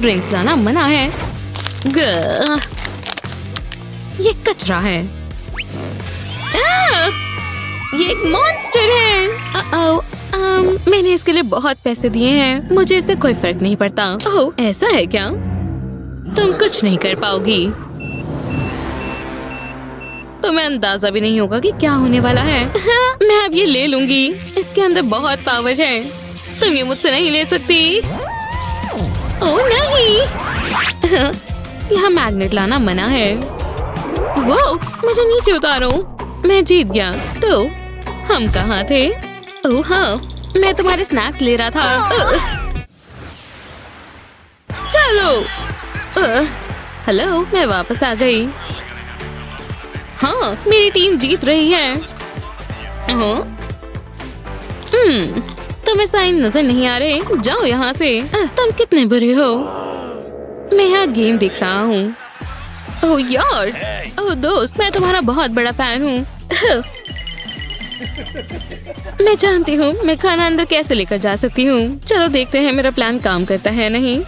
Drinks लाना मना है। ये कचरा है। ये एक मॉन्स्टर है। मैंने इसके लिए बहुत पैसे दिए हैं, मुझे इससे कोई फर्क नहीं पड़ता। ओह, ऐसा है क्या? तुम कुछ नहीं कर पाओगी। तुम्हें अंदाजा भी नहीं होगा कि क्या होने वाला है। मैं अब ये ले लूंगी। इसके अंदर बहुत पावर है। तुम ये मुझसे नहीं ले सकती। ओह नहीं। यहाँ मैग्नेट लाना मना है। वो मुझे नीचे उतारो। मैं जीत गया। तो हम कहाँ थे? ओह हाँ, मैं तुम्हारे स्नैक्स ले रहा था। चलो। हेलो, मैं वापस आ गई। हाँ, मेरी टीम जीत रही है। तुम्हें साइन नजर नहीं आ रहे? जाओ यहाँ से। तुम कितने बुरे हो। मैं यहाँ गेम देख रहा हूँ। ओह यार, ओह दोस्त, मैं तुम्हारा बहुत बड़ा फैन हूँ। मैं जानती हूँ मैं खाना अंदर कैसे लेकर जा सकती हूँ। चलो देखते हैं मेरा प्लान काम करता है नहीं।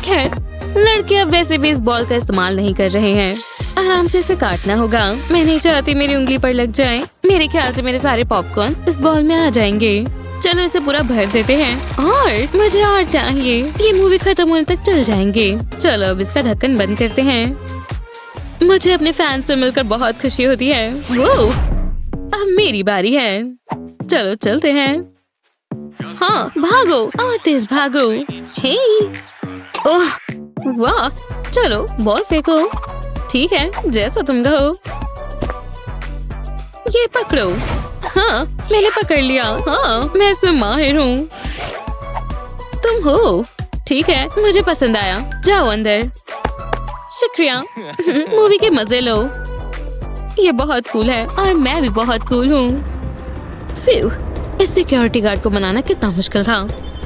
खैर, लड़के अब वैसे भी इस बॉल का इस्तेमाल नहीं कर रहे हैं। आराम से इसे काटना होगा। मैं नहीं चाहती मेरी उंगली पर लग जाए। मेरे ख्याल से मेरे सारे पॉपकॉर्न इस बॉल में आ जाएंगे। चलो इसे पूरा भर देते हैं। और मुझे और चाहिए। ये मूवी खत्म होने तक चल जाएंगे। चलो अब इसका ढक्कन बंद करते हैं। मुझे अपने फैन से मिलकर बहुत खुशी होती है। वो अब मेरी बारी है। चलो चलते हैं। हाँ, भागो और तेज भागो। हे, ओह वाह, चलो बॉल फेंको। ठीक है, जैसा तुम कहो। ये पकड़ो। हाँ, मैंने पकड़ लिया। हाँ, मैं इसमें माहिर हूँ। तुम हो। ठीक है, मुझे पसंद आया। जाओ अंदर। शुक्रिया। मूवी के मजे लो। ये बहुत कूल है और मैं भी बहुत कूल हूँ। फिर इस सिक्योरिटी गार्ड को बनाना कितना मुश्किल था,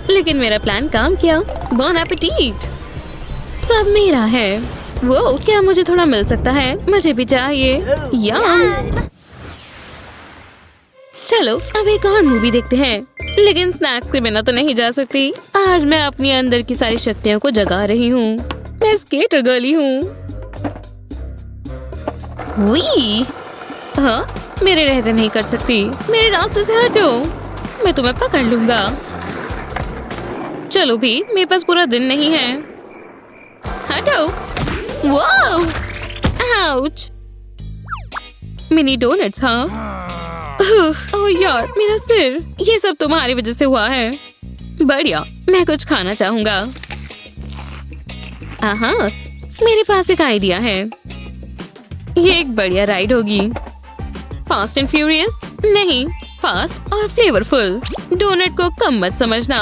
लेकिन मेरा प्लान काम किया। बॉन एपेटीट। सब मेरा है। वो क्या मुझे थोड़ा मिल सकता है? मुझे भी चाहिए। यम। चलो अब एक और मूवी देखते हैं, लेकिन स्नैक्स के बिना तो नहीं जा सकती। आज मैं अपनी अंदर की सारी शक्तियों को जगा रही हूँ। मैं स्केटर गर्ली हूँ। वी, हाँ, मेरे रहते नहीं कर सकती। मेरे रास्ते से हटो, मैं तुम्हें पकड़ लूंगा। चलो भी, मेरे पास पूरा दिन नहीं है। हटो। Wow, ouch. Mini doughnuts. हाँ। ओह यार, मेरा सिर। ये सब तुम्हारी वजह से हुआ है। बढ़िया, मैं कुछ खाना चाहूंगा। हाँ, मेरे पास एक आइडिया है। ये एक बढ़िया राइड होगी। फास्ट एंड फ्यूरियस नहीं, फास्ट और फ्लेवरफुल। डोनट को कम मत समझना।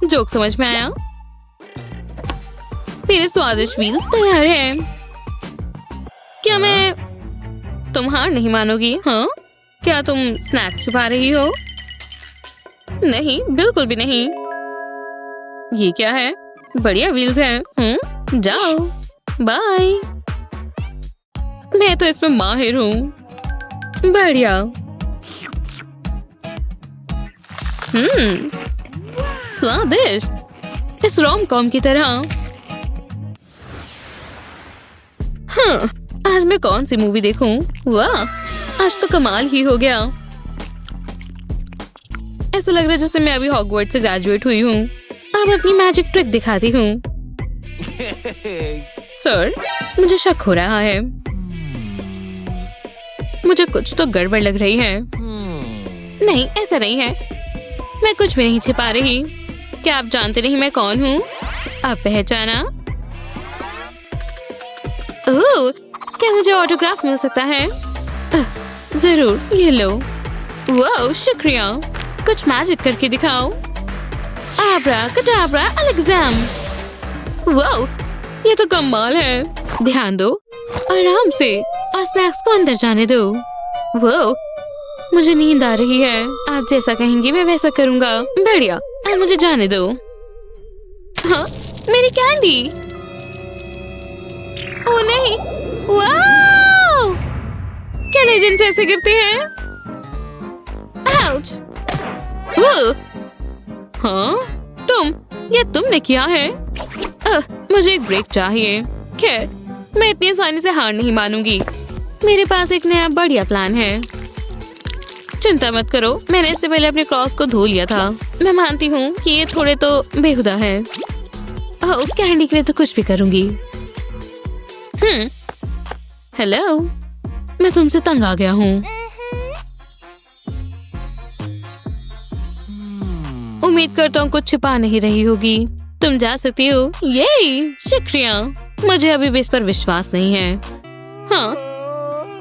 जोक समझ में आया? मेरे स्वादिष्ट व्हील्स तैयार हैं। क्या तुम हार नहीं मानोगी? हाँ, क्या तुम स्नैक्स छुपा रही हो? नहीं, बिल्कुल भी नहीं। ये क्या है? बढ़िया व्हील्स हैं। जाओ, बाय। मैं तो इसमें माहिर हूँ। बढ़िया। स्वादिष्ट, इस रोम कॉम की तरह। हाँ, आज मैं कौन सी मूवी देखूं? वाह, आज तो कमाल ही हो गया। ऐसा लग रहा है जैसे मैं अभी हॉगवर्ट्स से ग्रेजुएट हुई हूँ। अब अपनी मैजिक ट्रिक दिखाती हूँ। सर, मुझे शक हो रहा है। मुझे कुछ तो गड़बड़ लग रही है। नहीं, ऐसा नहीं है। मैं कुछ भी नहीं छिपा रही। क्या आप जानते नहीं मैं कौन हूँ? आप पहचाना? ओह, क्या मुझे ऑटोग्राफ मिल सकता है? जरूर, ये लो। वाह, शुक्रिया। कुछ मैजिक करके दिखाओ। आब्रा कडाब्रा अलगजाम। वाह, ये तो कमाल है। ध्यान दो, आराम से, और स्नैक्स को अंदर जाने दो। वाह, मुझे नींद आ रही है। आप जैसा कहेंगी मैं वैसा करूँगा। बढ़िया, अब मुझे जाने दो। हाँ, मेरी कैंडी। ओह नहीं। वाह, क्या लेजेंड्स ऐसे गिरते हैं? आउच। हाँ, तुमने किया है? मुझे एक ब्रेक चाहिए। खैर, मैं इतनी आसानी से हार नहीं मानूंगी। मेरे पास एक नया बढ़िया प्लान है। चिंता मत करो, मैंने इससे पहले अपने क्रॉस को धो लिया था। मैं मानती हूँ कि ये थोड़े तो बेहुदा है। ओह, कैंडी के लिए तो कुछ भी करूंगी। हेलो, मैं तुमसे तंग आ गया हूँ। उम्मीद करता हूँ कुछ छिपा नहीं रही होगी। तुम जा सकती हो। ये शुक्रिया। मुझे अभी भी इस पर विश्वास नहीं है। हाँ,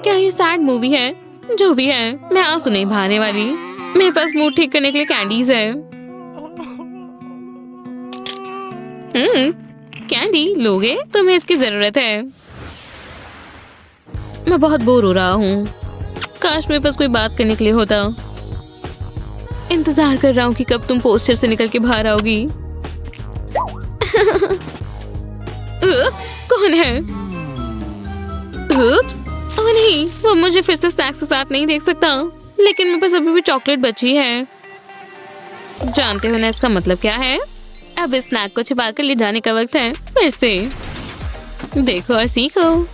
क्या ये सैड मूवी है? जो भी है, मैं आंसू नहीं बहाने वाली। मेरे पास मूड ठीक करने के लिए कैंडीज है। कैंडी लोगे? तुम्हें इसकी जरूरत है। मैं बहुत बोर हो रहा हूँ। काश मेरे पास कोई बात करने के लिए होता। इंतजार कर रहा हूँ कि कब तुम पोस्टर से निकल के बाहर आओगी। कौन है? उप्स, ओह नहीं, वो मुझे फिर से स्नैक्स के साथ नहीं देख सकता। लेकिन मेरे पास अभी भी चॉकलेट बची है। जानते हो ना इसका मतलब क्या है? अब इस स्नैक को छिपा कर ले जाने का वक्त है। फिर से देखो और सीखो।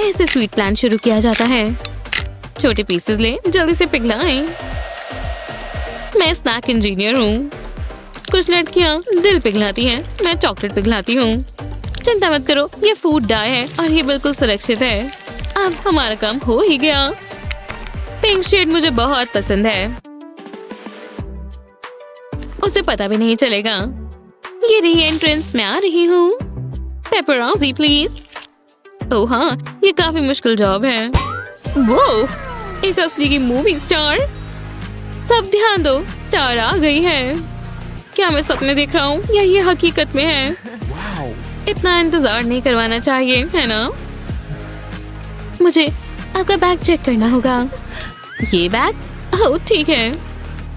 ऐसे स्वीट प्लान शुरू किया जाता है। छोटे पीसेस ले, जल्दी से पिघलाएं। मैं स्नैक इंजीनियर हूँ। कुछ लड़कियाँ दिल पिघलाती हैं, मैं चॉकलेट पिघलाती हूँ। चिंता मत करो, ये फूड डाई है और ये बिल्कुल सुरक्षित है। अब हमारा काम हो ही गया। पिंक शेड मुझे बहुत पसंद है। उसे पता भी नहीं चलेगा। ये रही एंट्रेंस, मैं आ रही हूँ। पेपरोसी प्लीज। ओह हाँ, ये काफी मुश्किल जॉब है। वो एक असली की मूवी स्टार। सब ध्यान दो, स्टार आ गई है। क्या मैं सपने देख रहा हूँ या ये हकीकत में है? इतना इंतजार नहीं करवाना चाहिए, है ना? मुझे आपका बैग चेक करना होगा। ये बैग? ओह ठीक है।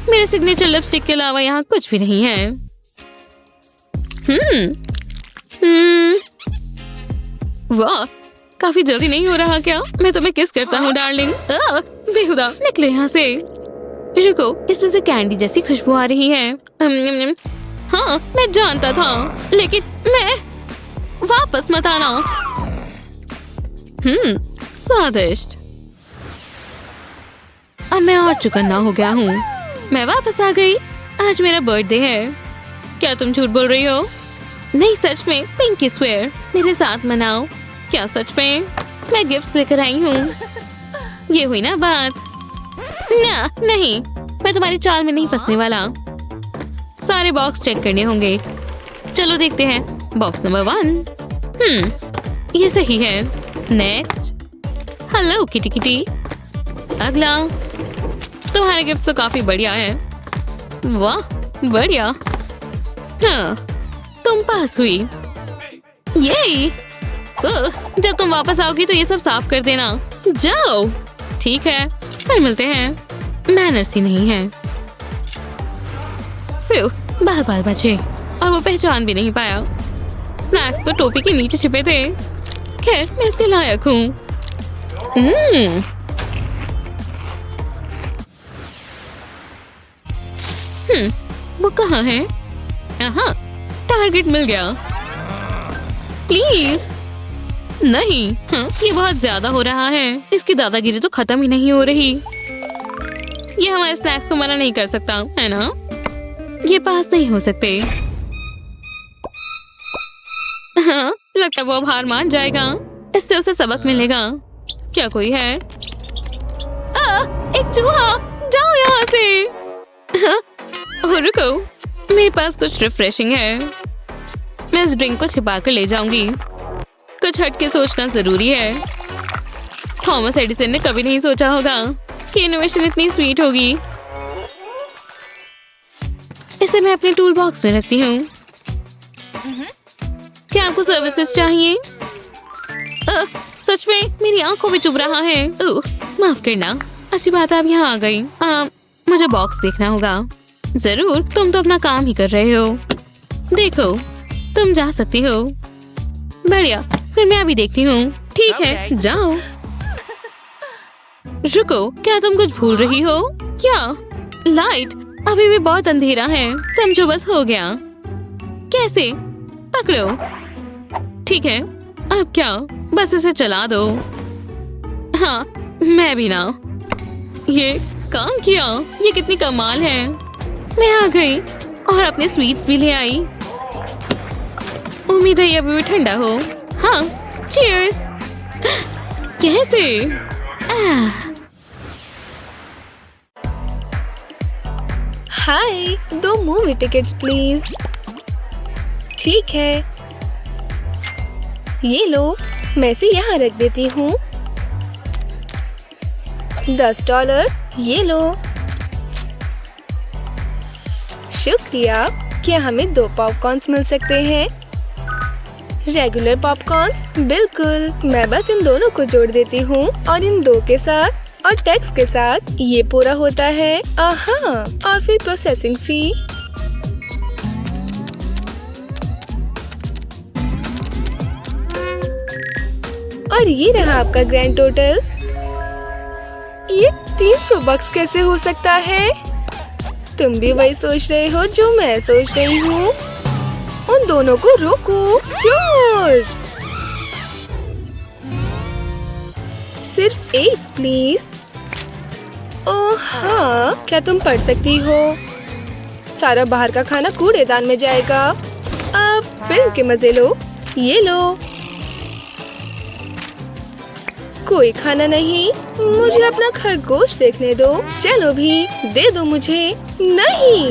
मेरे सिग्नेचर लिपस्टिक के अलावा यहाँ कुछ भी नहीं है। वाह, काफी जल्दी नहीं हो रहा क्या? मैं तुम्हें किस करता हूँ डार्लिंग। बेहुदा, निकले यहाँ से। रुको, इसमें से कैंडी जैसी खुशबू आ रही है। हाँ, मैं जानता था, लेकिन मैं वापस मत आना। स्वादिष्ट। अब मैं और चुकन्ना हो गया हूँ। मैं वापस आ गई। आज मेरा बर्थडे है। क्या तुम झूठ बोल रही हो? नहीं, सच में। पिंकी स्वेयर, मेरे साथ मनाओ। क्या सच में? मैं गिफ्ट्स लेकर आई हूँ। ये हुई ना बात। ना, नहीं, मैं तुम्हारी चाल में नहीं फंसने वाला। सारे बॉक्स चेक करने होंगे। चलो देखते हैं। Box number 1। ये सही है। नेक्स्ट। Hello kitty kitty. अगला। तुम्हारा गिफ्ट तो काफी बढ़िया है। वाह, बढ़िया। हाँ, तुम पास हुई। ये जब तुम वापस आओगी तो ये सब साफ कर देना। जाओ। ठीक है, फिर मिलते हैं। मैनर्स ही नहीं है। फिर बाल बचे और वो पहचान भी नहीं पाया। स्नैक्स तो टोपी के नीचे छिपे थे। खैर, मैं इसके लायक हूँ। वो कहाँ है? हाँ, टारगेट मिल गया। प्लीज नहीं। हाँ, ये बहुत ज्यादा हो रहा है। इसकी दादागिरी तो खत्म ही नहीं हो रही। ये हमारे स्नैक्स को मना नहीं कर सकता, है ना? ये पास नहीं हो सकते। हाँ, लगता है वो अब हार मान जाएगा। इससे उसे सबक मिलेगा। क्या कोई है? एक चूहा, जाओ यहाँ से। हाँ, रुको, मेरे पास कुछ रिफ्रेशिंग है। मैं इस ड्रिंक को छिपा कर ले जाऊंगी। कुछ हटके सोचना जरूरी है। थॉमस एडिसन ने कभी नहीं सोचा होगा कि इनोवेशन इतनी स्वीट होगी। इसे मैं अपने टूल बॉक्स में रखती हूँ। क्या आपको सर्विसेज चाहिए? सच में मेरी आंखों में चुभ रहा है। माफ करना। अच्छी बात आप यहाँ आ गई। मुझे बॉक्स देखना होगा। जरूर, तुम तो अपना काम ही कर रहे हो। देखो, तुम जा सकती हो। बढ़िया, फिर मैं अभी देखती हूँ। ठीक है, जाओ। रुको, क्या तुम कुछ भूल रही हो क्या? लाइट अभी भी बहुत अंधेरा है। समझो बस हो गया। कैसे? पकड़ो। ठीक है, अब क्या, बस इसे चला दो। हाँ, मैं भी ना। ये काम किया, ये कितनी कमाल है। मैं आ गई और अपने स्वीट्स भी ले आई। उम्मीद है ये अभी भी ठंडा हो। हाँ, चीयर्स। कैसे? हाय, 2 मूवी टिकट्स प्लीज। ठीक है, ये लो, मैं इसे यहाँ रख देती हूँ। $10, ये लो। शुक्रिया। क्या हमें 2 पॉपकॉर्न्स मिल सकते हैं? Regular popcorns? बिल्कुल, मैं बस इन दोनों को जोड़ देती हूँ और इन 2 के साथ और टैक्स के साथ ये पूरा होता है। आहा, और फिर प्रोसेसिंग फी। और ये रहा आपका ग्रैंड टोटल। ये $300 कैसे हो सकता है? तुम भी वही सोच रहे हो जो मैं सोच रही हूँ। उन दोनों को रोको। चोर! सिर्फ 1 प्लीज। ओह हाँ, क्या तुम पढ़ सकती हो? सारा बाहर का खाना कूड़ेदान में जाएगा। अब फिल्म के मजे लो। ये लो। कोई खाना नहीं, मुझे अपना खरगोश देखने दो। चलो भी, दे दो मुझे। नहीं।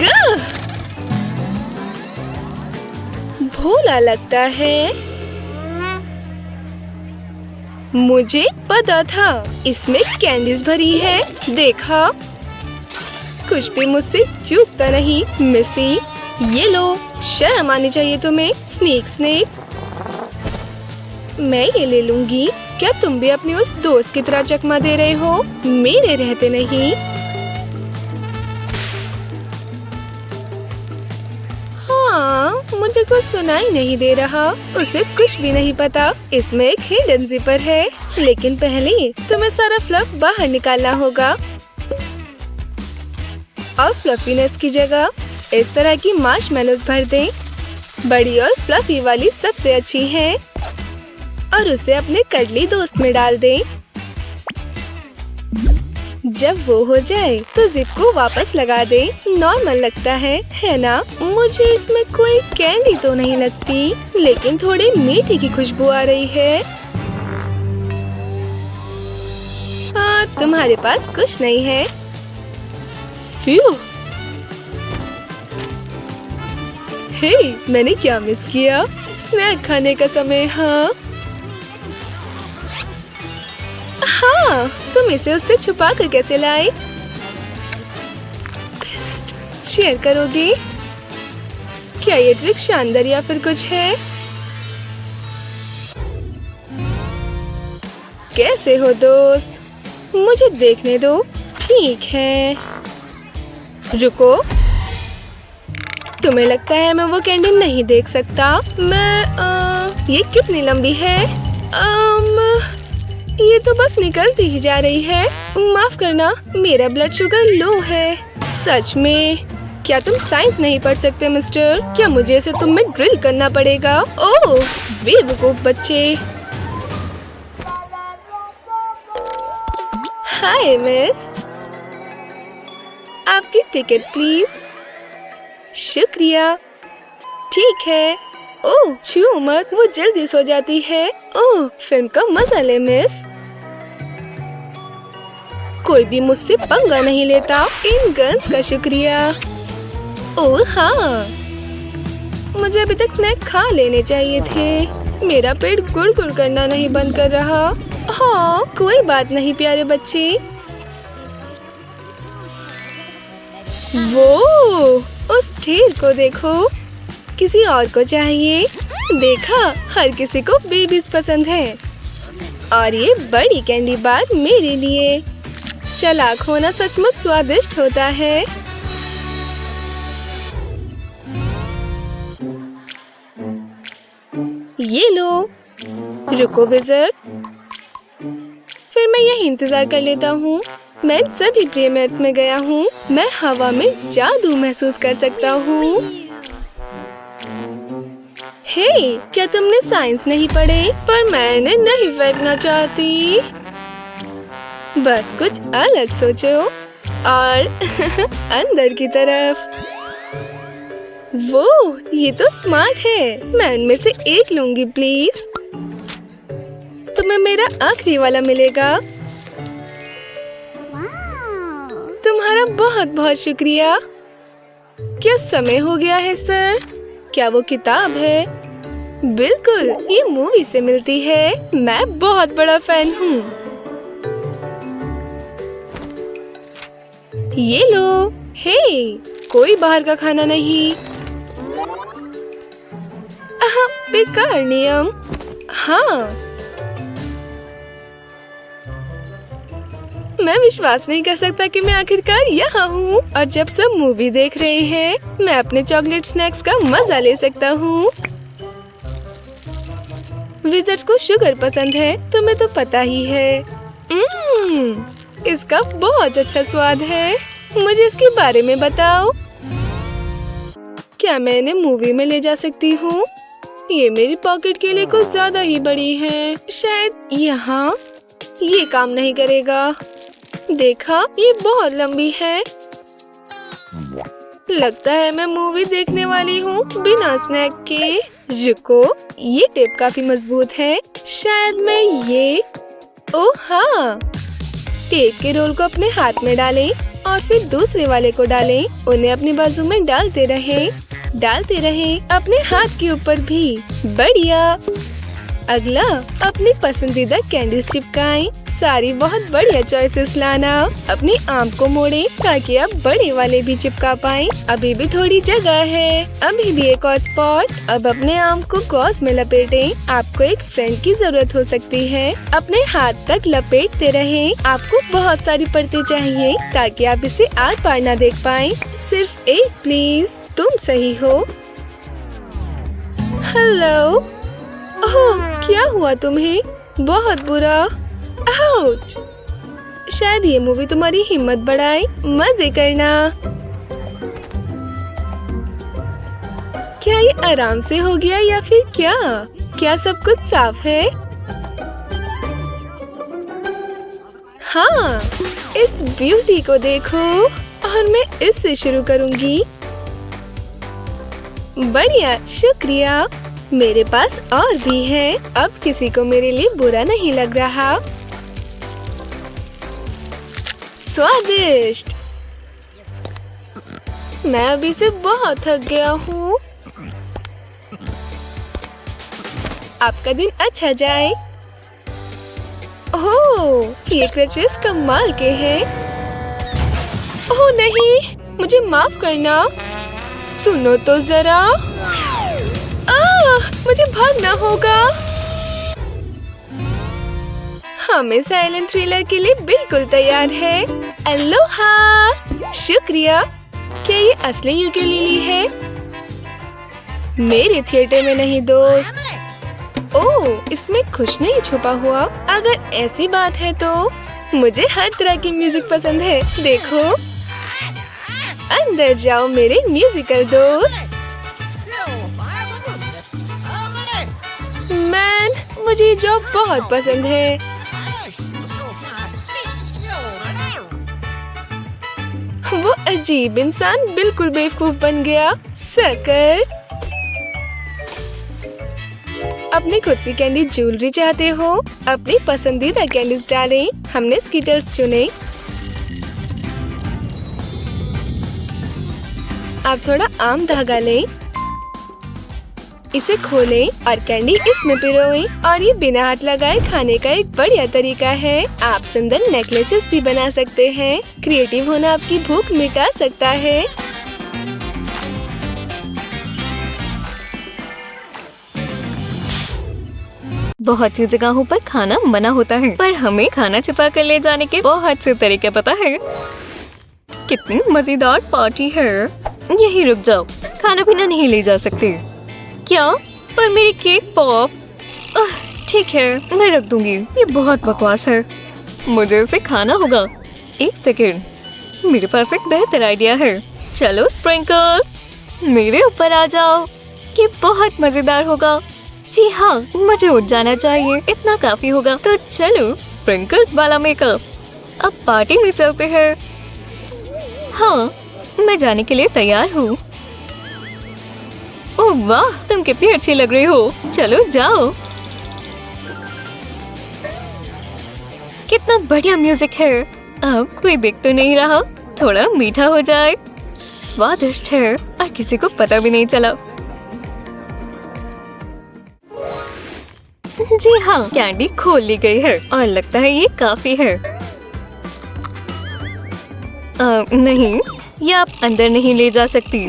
गह! भोला लगता है। मुझे पता था इसमें कैंडीज भरी है। देखा, कुछ भी मुझसे चूकता नहीं मिसी। ये लो, शर्म आनी चाहिए तुम्हें। स्नेक। मैं ये ले लूंगी। क्या तुम भी अपनी उस दोस्त की तरह चकमा दे रहे हो? मेरे रहते नहीं। हाँ, मुझे कुछ सुनाई नहीं दे रहा। उसे कुछ भी नहीं पता। इसमें एक हिडन जिपर है, लेकिन पहले तुम्हें सारा फ्लफ बाहर निकालना होगा। और फ्लफीनेस की जगह इस तरह की मार्शमैलोज भर दें। बड़ी और फ्लफी वाली सबसे अच्छी है। और उसे अपने कड़ली दोस्त में डाल दें। जब वो हो जाए तो जिप को वापस लगा दें। नॉर्मल लगता है ना? मुझे इसमें कोई कैंडी तो नहीं लगती, लेकिन थोड़ी मीठी की खुशबू आ रही है। हाँ, तुम्हारे पास कुछ नहीं है। फ्यू! हे, मैंने क्या मिस किया? स्नैक खाने का समय। हाँ, तुम इसे उससे छुपा कर कैसे लाए? शेयर करोगे? क्या ये ट्रिक शानदार या फिर कुछ है? कैसे हो दोस्त? मुझे देखने दो। ठीक है, रुको। तुम्हें लगता है मैं वो कैंडी नहीं देख सकता? ये कितनी लंबी है? ये तो बस निकलती ही जा रही है। माफ करना, मेरा ब्लड शुगर लो है। सच में? क्या तुम साइंस नहीं पढ़ सकते मिस्टर? क्या मुझे इसे तुम में ड्रिल करना पड़ेगा? ओह, बेवकूफ बच्चे। हाय मिस, आपकी टिकट प्लीज। शुक्रिया। ठीक है। ओह, छू मत, वो जल्दी सो जाती है। ओह, फिल्म का मजा ले मिस। कोई भी मुझसे पंगा नहीं लेता। इन गन्स का शुक्रिया। ओह हाँ, मुझे अभी तक स्नैक खा लेने चाहिए थे। मेरा पेट गुड़गुड़ करना नहीं बंद कर रहा। हाँ, कोई बात नहीं प्यारे बच्चे। वो उस ढेर को देखो। किसी और को चाहिए। देखा, हर किसी को बेबीज पसंद है। और ये बड़ी कैंडी बार मेरे लिए। चालाक होना सचमुच स्वादिष्ट होता है। ये लो। रुको विज़र्ड, फिर मैं यही इंतजार कर लेता हूँ। मैं सभी प्रीमियर्स में गया हूँ। मैं हवा में जादू महसूस कर सकता हूँ। हे, क्या तुमने साइंस नहीं पढ़े? पर मैंने नहीं फेंकना चाहती। बस कुछ अलग सोचो और अंदर की तरफ। वो ये तो स्मार्ट है। मैं उनमें से एक लूंगी प्लीज। तुम्हें मेरा आखिरी वाला मिलेगा। तुम्हारा बहुत बहुत शुक्रिया। क्या समय हो गया है सर? क्या वो किताब है? बिल्कुल, ये मूवी से मिलती है। मैं बहुत बड़ा फैन हूँ। ये लो। हे, कोई बाहर का खाना नहीं। बेकार नियम। हाँ, मैं विश्वास नहीं कर सकता कि मैं आखिरकार यहाँ हूँ और जब सब मूवी देख रहे हैं मैं अपने चॉकलेट स्नैक्स का मजा ले सकता हूँ। विज़र्ड्स को शुगर पसंद है, तुम्हें तो पता ही है। इसका बहुत अच्छा स्वाद है। मुझे इसके बारे में बताओ। क्या मैं इन्हें मूवी में ले जा सकती हूँ? ये मेरी पॉकेट के लिए कुछ ज्यादा ही बड़ी है। शायद यहाँ। ये काम नहीं करेगा। देखा, ये बहुत लंबी है। लगता है मैं मूवी देखने वाली हूँ बिना स्नैक के। रुको, ये टेप काफी मजबूत है। शायद मैं ये। ओह हाँ, टेप के रोल को अपने हाथ में डालें और फिर दूसरे वाले को डालें। उन्हें अपनी बाजू में डालते रहें अपने हाथ के ऊपर भी। बढ़िया। अगला, अपनी पसंदीदा कैंडीज चिपकाएं। सारी बहुत बढ़िया चॉइसेस लाना। अपनी आर्म को मोड़ें ताकि आप बड़े वाले भी चिपका पाएं। अभी भी थोड़ी जगह है। अभी भी एक और स्पॉट। अब अपने आर्म को गॉज में लपेटें। आपको एक फ्रेंड की जरूरत हो सकती है। अपने हाथ तक लपेटते रहें। आपको बहुत सारी परतें चाहिए ताकि आप इसे आर पार ना देख पाएं। सिर्फ एक प्लीज। तुम सही हो। हेलो। ओह, क्या हुआ तुम्हें? बहुत बुरा। आउच। शायद ये मूवी तुम्हारी हिम्मत बढ़ाए। मजे करना। क्या ये आराम से हो गया या फिर क्या? क्या सब कुछ साफ है? हाँ, इस ब्यूटी को देखो। और मैं इससे शुरू करूंगी। बढ़िया, शुक्रिया। मेरे पास और भी है। अब किसी को मेरे लिए बुरा नहीं लग रहा। स्वादिष्ट। मैं अभी से बहुत थक गया हूँ। आपका दिन अच्छा जाए। ओह, ये क्रचेस कमाल के हैं। ओह नहीं, मुझे माफ करना। सुनो तो जरा। मुझे भागना होगा। हमें साइलेंट थ्रिलर के लिए बिल्कुल तैयार है। अलोहा। शुक्रिया। क्या ये असली यूकेलेली है? मेरे थिएटर में नहीं दोस्त। ओह, इसमें कुछ नहीं छुपा हुआ। अगर ऐसी बात है तो मुझे हर तरह की म्यूजिक पसंद है। देखो, अंदर जाओ मेरे म्यूजिकल दोस्त। मैन, मुझे ये जॉब बहुत पसंद है। वो अजीब इंसान बिल्कुल बेवकूफ बन गया। सकर। अपनी खुद की कैंडी ज्वेलरी चाहते हो? अपनी पसंदीदा कैंडीज डालें। हमने स्कीटल्स चुने। आप थोड़ा आम धागा लें। इसे खोलें और कैंडी इसमें पिरोएं। और ये बिना हाथ लगाए खाने का एक बढ़िया तरीका है। आप सुंदर नेकलेसेस भी बना सकते हैं। क्रिएटिव होना आपकी भूख मिटा सकता है। बहुत सी जगहों पर खाना मना होता है, पर हमें खाना छिपा कर ले जाने के बहुत से तरीके पता है। कितनी मजेदार पार्टी है। यहीं रुक जाओ, खाना पीना नहीं ले जा सकते। क्या? पर मेरी केक पॉप। ठीक है, मैं रख दूंगी। ये बहुत बकवास है। मुझे इसे खाना होगा। एक सेकेंड, मेरे पास एक बेहतर आइडिया है। चलो स्प्रिंकल्स, मेरे ऊपर आ जाओ। ये बहुत मजेदार होगा। जी हाँ, मुझे उठ जाना चाहिए, इतना काफी होगा। तो चलो स्प्रिंकल्स वाला मेकअप, अब पार्टी में चलते हैं। हाँ, मैं जाने के लिए तैयार हूँ। ओह वाह, तुम कितनी अच्छी लग रही हो। चलो जाओ। कितना बढ़िया म्यूजिक है। अब कोई देख तो नहीं रहा, थोड़ा मीठा हो जाए। स्वादिष्ट है और किसी को पता भी नहीं चला। जी हाँ, कैंडी खोल ली गई है और लगता है ये काफी है। नहीं, ये आप अंदर नहीं ले जा सकती।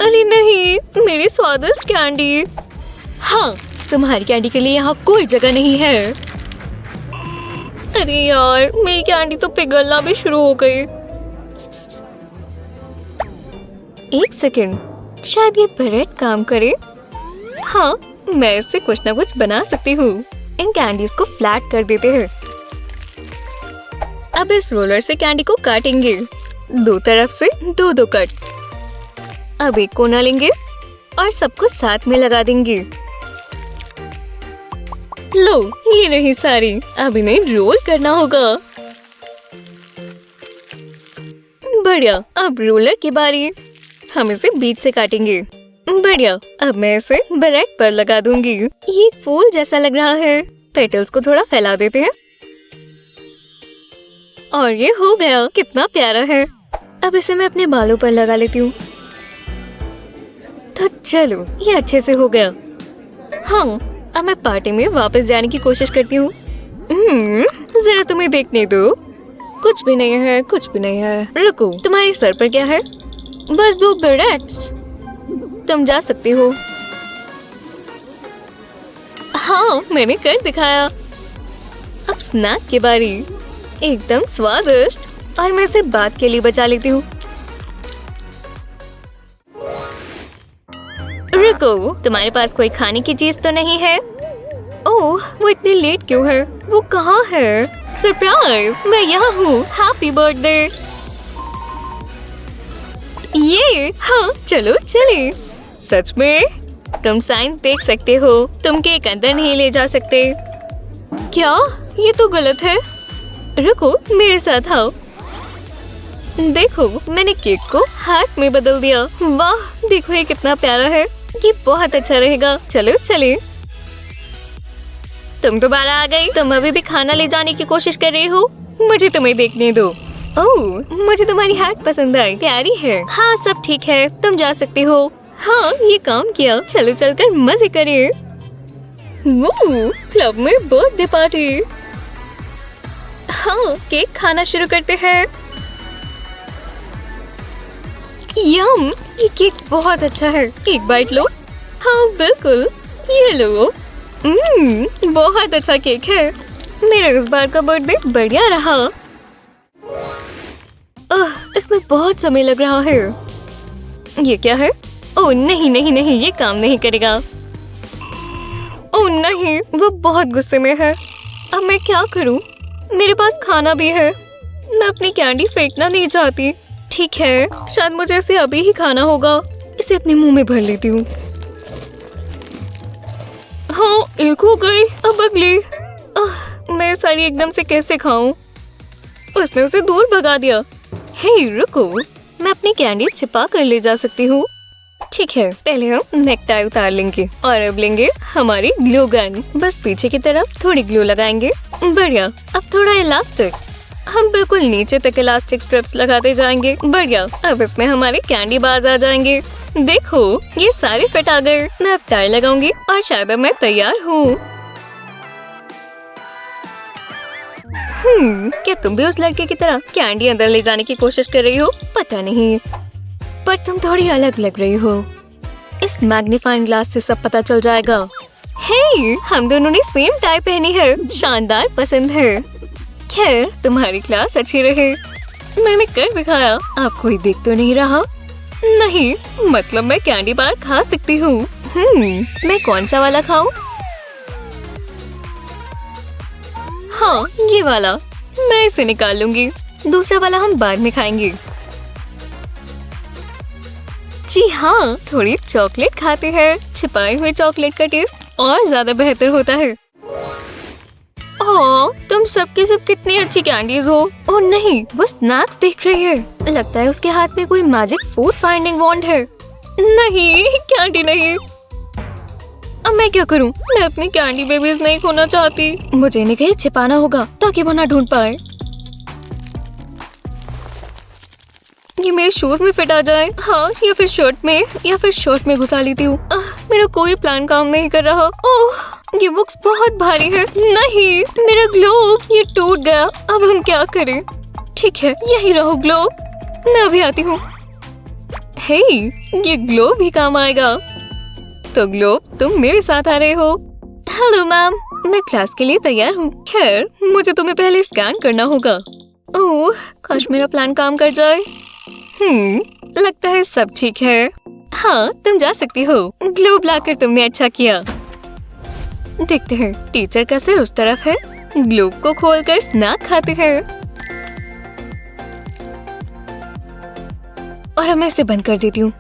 अरे नहीं, मेरी स्वादिष्ट कैंडी। हाँ, तुम्हारी कैंडी के लिए यहाँ कोई जगह नहीं है। अरे यार, मेरी कैंडी तो पिघलना भी शुरू हो गई। एक सेकेंड, शायद ये ब्रेड काम करे। हाँ, मैं इससे कुछ ना कुछ बना सकती हूँ। इन कैंडीज को फ्लैट कर देते हैं। अब इस रोलर से कैंडी को काटेंगे, दो तरफ से दो दो कट। अब एक कोना लेंगे और सबको साथ में लगा देंगे। लो, ये रही सारी। अब इन्हें रोल करना होगा। बढ़िया, अब रोलर की बारी। हम इसे बीच से काटेंगे। बढ़िया, अब मैं इसे ब्रेड पर लगा दूंगी। ये एक फूल जैसा लग रहा है। पेटल्स को थोड़ा फैला देते हैं और ये हो गया। कितना प्यारा है। अब इसे मैं अपने बालों पर लगा लेती हूँ। तो चलो, ये अच्छे से हो गया। हाँ, अब मैं पार्टी में वापस जाने की कोशिश करती हूँ। जरा तुम्हें देखने दो। कुछ भी नहीं है, कुछ भी नहीं है। रुको, तुम्हारे सर पर क्या है? बस 2 ब्रेड्स। तुम जा सकती हो। हाँ, मैंने कर दिखाया। अब स्नैक की बारी। एकदम स्वादिष्ट, और मैं इसे बाद के लिए बचा लेती हूँ। रुको, तुम्हारे पास कोई खाने की चीज तो नहीं है? ओह, वो इतनी लेट क्यों है? वो कहाँ है? सरप्राइज, मैं यहाँ हूँ। Happy birthday. ये, हाँ, चलो चले। सच में? तुम साइंस देख सकते हो, तुम केक अंदर नहीं ले जा सकते। क्या? ये तो गलत है। रुको, मेरे साथ आओ। देखो, मैंने केक को हार्ट में बदल दिया। वाह, देखो ये कितना प्यारा है। ये बहुत अच्छा रहेगा। चलो चले। तुम दोबारा आ गई। तुम अभी भी खाना ले जाने की कोशिश कर रही हो? मुझे तुम्हें देखने दो। ओह, मुझे तुम्हारी हार्ट पसंद आई, प्यारी है। हाँ, सब ठीक है, तुम जा सकती हो। हाँ, ये काम किया। चलो चलकर मजे करिए। क्लब में बर्थडे पार्टी। हाँ, केक खाना शुरू करते हैं। यम, ये केक बहुत अच्छा है। एक बाइट लो। हाँ बिल्कुल, ये लो। बहुत अच्छा केक है। मेरा इस बार का बर्थडे बढ़िया रहा। इसमें बहुत समय लग रहा है। ये क्या है? ओह नहीं नहीं नहीं, ये काम नहीं करेगा। ओह नहीं, वो बहुत गुस्से में है। अब मैं क्या करूं? मेरे पास खाना भी है। मैं अपनी कैंडी फेंकना नहीं चाहती। ठीक है, शायद मुझे इसे अभी ही खाना होगा। इसे अपने मुंह में भर लेती हूँ। हाँ, एक हो गई, अब अगली। मैं सारी एकदम से कैसे खाऊं? उसने उसे दूर भगा दिया। हे रुको, मैं अपनी कैंडी छिपा कर ले जा सकती हूँ। ठीक है, पहले हम नेकटाई उतार लेंगे और अब लेंगे हमारी ग्लू गन। बस पीछे की तरफ थोड़ी ग्लू लगाएंगे। बढ़िया, अब थोड़ा इलास्टिक। हम बिल्कुल नीचे तक इलास्टिक स्ट्रिप्स लगाते जाएंगे। बढ़िया, अब इसमें हमारे कैंडी बार्स आ जाएंगे। देखो, ये सारे फिट आ गए। मैं अब टाई लगाऊंगी और शायद अब मैं तैयार हूँ। क्या तुम भी उस लड़के की तरह कैंडी अंदर ले जाने की कोशिश कर रही हो? पता नहीं, पर तुम थोड़ी अलग लग रही हो। इस मैग्नीफाइंग ग्लास से सब पता चल जाएगा। हे, हम दोनों ने सेम टाई पहनी है। शानदार, पसंद है। खैर, तुम्हारी क्लास अच्छी रहे। मैंने कर दिखाया। अब कोई देख तो नहीं रहा? नहीं, मतलब मैं कैंडी बार खा सकती हूँ। मैं कौन सा वाला खाऊं? हाँ, ये वाला। मैं इसे निकाल लूंगी। दूसरा वाला हम बाद में खाएंगे। जी हाँ, थोड़ी चॉकलेट खाते हैं। छिपाए हुए चॉकलेट का टेस्ट और ज्यादा बेहतर होता है। ओह, तुम सबके सब कितनी अच्छी कैंडीज हो। ओह नहीं, वो स्नैक्स देख रही है। लगता है उसके हाथ में कोई मैजिक फूड फाइंडिंग वॉन्ड है। नहीं, कैंडी नहीं। अब मैं क्या करूं? मैं अपनी कैंडी बेबीज नहीं खोना चाहती। मुझे इन्हें कहीं छिपाना होगा ताकि वो ना ढूंढ पाए। ये मेरे शूज में फिट आ जाए। हाँ, या फिर शर्ट में घुसा लेती हूँ। मेरा कोई प्लान काम नहीं कर रहा। ओह, ये बुक्स बहुत भारी है। नहीं, मेरा ग्लोब ये टूट गया। अब हम क्या करें? ठीक है, यही रहो ग्लोब। मैं अभी आती हूँ। हे, ये ग्लोब भी काम आएगा। तो ग्लोब, तुम मेरे साथ आ रहे हो? हेलो मैम, मैं क्लास के लिए तैयार हूँ। खैर, मुझे तुम्हें पहले स्कैन करना होगा। ओह, काश मेरा प्लान काम कर जाए। लगता है सब ठीक है। हाँ, तुम जा सकती हो। ग्लोब लाकर तुमने अच्छा किया। देखते हैं टीचर का सिर उस तरफ है। ग्लोब को खोलकर स्नैक खाते हैं। और अब मैं इसे बंद कर देती हूँ।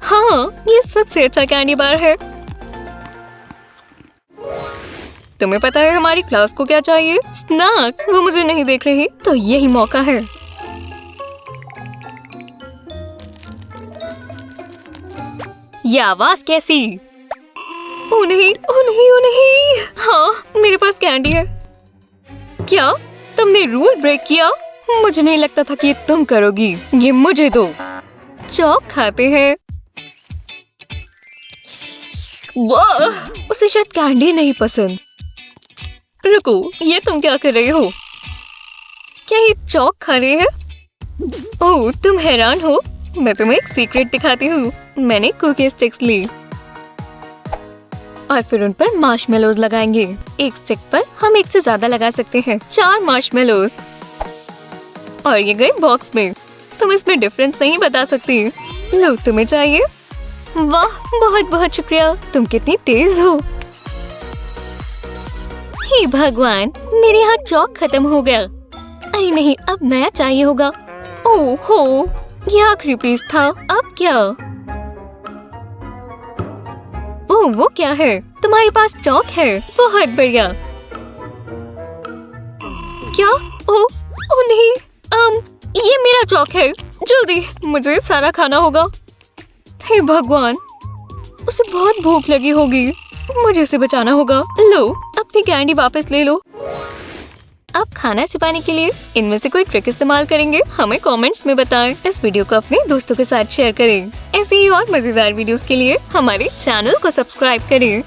हाँ, ये सबसे अच्छा कैंडी बार है। तुम्हें पता है हमारी क्लास को क्या चाहिए? स्नैक। वो मुझे नहीं देख रही, तो यही मौका है। ये आवाज कैसी? ओ नहीं, ओ नहीं, ओ नहीं। हाँ, मेरे पास कैंडी है। क्या तुमने रूल ब्रेक किया? मुझे नहीं लगता था कि ये तुम करोगी। ये मुझे दो। चॉक खाते हैं। वाह, उसे शायद कैंडी नहीं पसंद। रुको, ये तुम क्या कर रहे हो? क्या ये चॉक खा रहे हैं? ओह, तुम हैरान हो? मैं तुम्हें एक सीक्रेट दिखाती हूँ। मैंने कुकी स्टिक्स ली और फिर उन पर मार्शमेलोज लगाएंगे। एक स्टिक पर हम एक से ज्यादा लगा सकते हैं। 4 मार्शमेलोज। और ये गए बॉक्स में। तुम इसमें डिफरेंस नहीं बता सकती। लो, तुम्हें चाहिए? वाह, बहुत बहुत शुक्रिया। तुम कितनी तेज हो। हे भगवान, मेरे यहाँ चॉक खत्म हो गया। अरे नहीं, अब नया चाहिए होगा। ओह हो, ये आखिरी पीस था। अब क्या? ओह, वो क्या है? तुम्हारे पास चॉक है। बहुत बढ़िया। क्या? ओह, ओह नहीं, ये मेरा चॉक है। जल्दी, मुझे सारा खाना होगा। हे भगवान, उसे बहुत भूख लगी होगी। मुझे उसे बचाना होगा। लो, अपनी कैंडी वापस ले लो। अब खाना छिपाने के लिए इनमें से कोई ट्रिक इस्तेमाल करेंगे? हमें कमेंट्स में बताएं। इस वीडियो को अपने दोस्तों के साथ शेयर करें। ऐसे ही और मजेदार वीडियोस के लिए हमारे चैनल को सब्सक्राइब करें।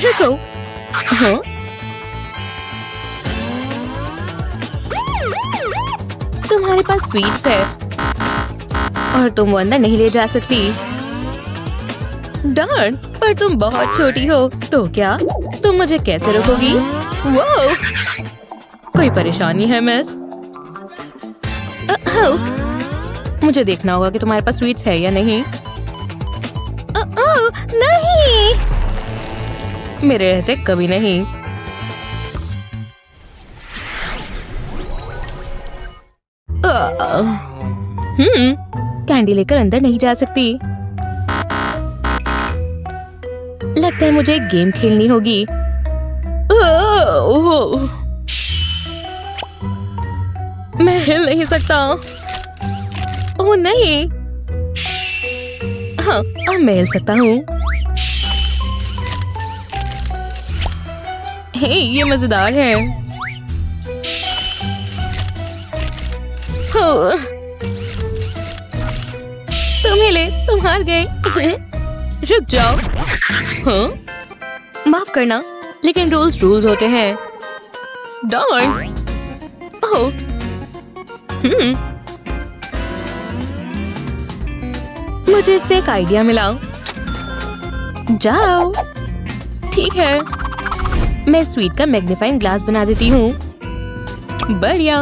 रुको। हाँ? तुम्हारे पास स्वीट्स है और तुम वो अंदर नहीं ले जा सकती। डार्न, पर तुम बहुत छोटी हो। तो क्या तुम मुझे कैसे रोकोगी? वो कोई परेशानी है मिस? मुझे देखना होगा कि तुम्हारे पास स्वीट्स है या नहीं। नहीं, मेरे रहते कभी नहीं। कैंडी लेकर अंदर नहीं जा सकती। लगता है मुझे एक गेम खेलनी होगी। मैं हिल नहीं सकता। ओह नहीं। हाँ, अब मैं हिल सकता हूँ। हे, ये मजेदार है। तुम हिले, तुम हार गए। रुक जाओ। हाँ? माफ करना, लेकिन रूल्स होते हैं। डॉन। ओह, मुझे इससे एक आइडिया मिला। जाओ। ठीक है, मैं स्वीट का मैग्नीफाइंग ग्लास बना देती हूँ। बढ़िया।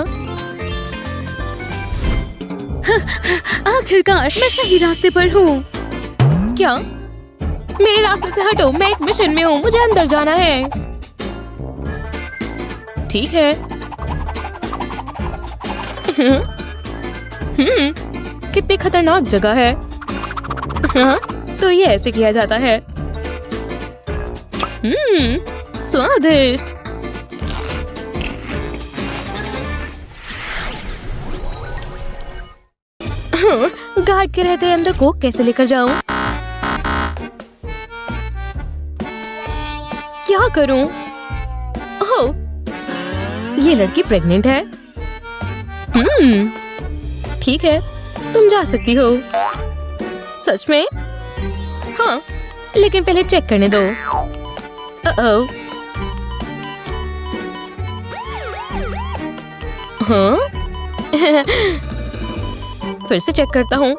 आखिरकार मैं सही रास्ते पर हूँ। क्या? मेरे रास्ते से हटो, मैं एक मिशन में हूँ, मुझे अंदर जाना है। ठीक है। कितनी खतरनाक जगह है। हाँ, तो ये ऐसे किया जाता है। स्वादिष्ट। गार्ड के रहते अंदर कोक कैसे लेकर जाऊं? क्या करूं? ओह, ये लड़की प्रेग्नेंट है। ठीक है, तुम जा सकती हो। सच में? हाँ, लेकिन पहले चेक करने दो। ओह, हाँ? फिर से चेक करता हूँ।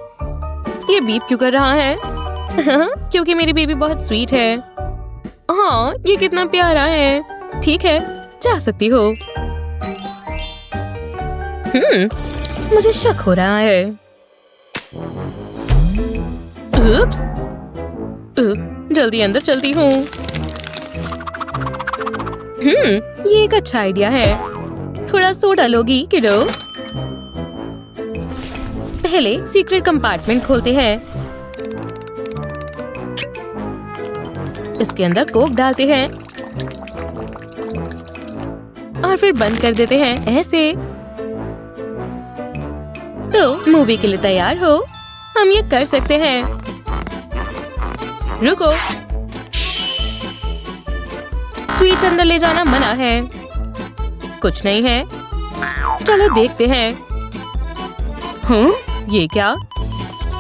ये बीप क्यों कर रहा है? क्योंकि मेरी बेबी बहुत स्वीट है। हाँ, ये कितना प्यारा है। ठीक है, जा सकती हो। मुझे शक हो रहा है। उप्स, जल्दी अंदर चलती हूँ। ये एक अच्छा आइडिया है। थोड़ा सोडा लोगी किडो? पहले सीक्रेट कंपार्टमेंट खोलते हैं। इसके अंदर कोक डालते हैं और फिर बंद कर देते हैं ऐसे। तो मूवी के लिए तैयार हो? हम ये कर सकते हैं। रुको, स्वीट्स अंदर ले जाना मना है। कुछ नहीं है, चलो देखते हैं। ये क्या?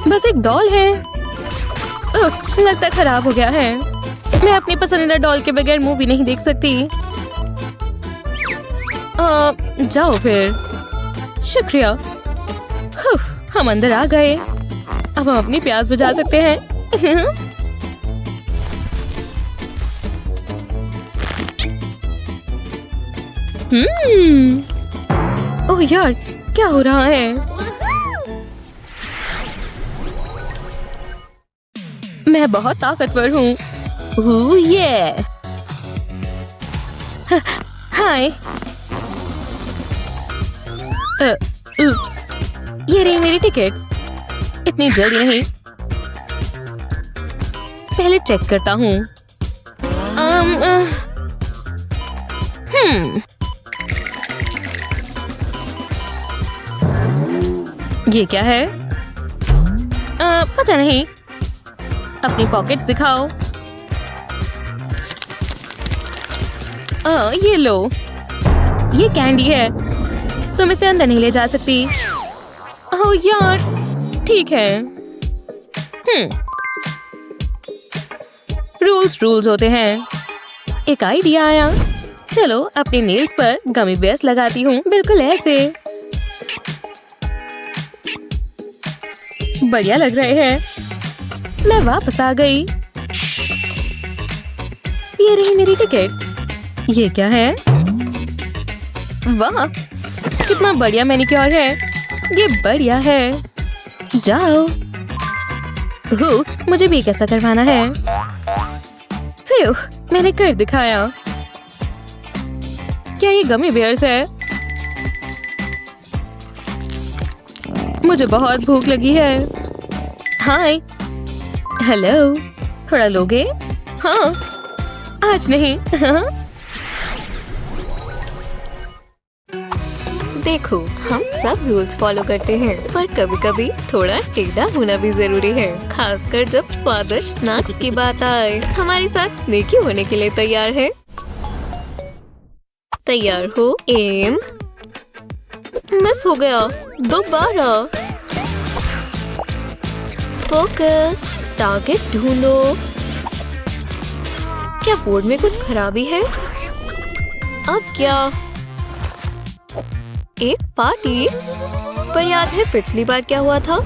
बस एक डॉल है। लगता है खराब हो गया है। मैं अपनी पसंदीदा डॉल के बगैर मूवी नहीं देख सकती। जाओ फिर। शुक्रिया। हम अंदर आ गए। अब हम अपनी प्यास बुझा सकते हैं। ओह यार, क्या हो रहा है? मैं बहुत ताकतवर हूँ। ये हाय। उप्स, ये रही मेरी टिकट। इतनी जल्दी नहीं, पहले चेक करता हूँ। ये क्या है? पता नहीं। अपनी पॉकेट्स दिखाओ। ये लो, ये कैंडी है। तुम इसे अंदर नहीं ले जा सकती। ओह यार, ठीक है। रूल्स होते हैं। एक आइडिया आया। चलो अपने नेल्स पर गमी बेयर्स लगाती हूँ, बिल्कुल ऐसे। बढ़िया लग रहे हैं। मैं वापस आ गई। ये रही मेरी टिकट। ये क्या है? वाह, कितना बढ़िया मैनिक्योर है। ये बढ़िया है। जाओ। मुझे भी कैसा करवाना है। फिर मैंने कर दिखाया। क्या ये गमी बेयर्स है? मुझे बहुत भूख लगी है। हाय। हेलो, थोड़ा लोगे? हाँ, आज नहीं। देखो, हम सब रूल्स फॉलो करते हैं, पर कभी-कभी थोड़ा टेढ़ा होना भी जरूरी है, खासकर जब स्वादिष्ट स्नैक्स की बात आए। हमारे साथ स्नेकी होने के लिए तैयार है? तैयार हो? एम। मिस हो गया दोबारा। फोकस, टारगेट ढूंढो। क्या बोर्ड में कुछ खराबी है? अब क्या? पार्टी। पर याद है पिछली बार क्या हुआ था?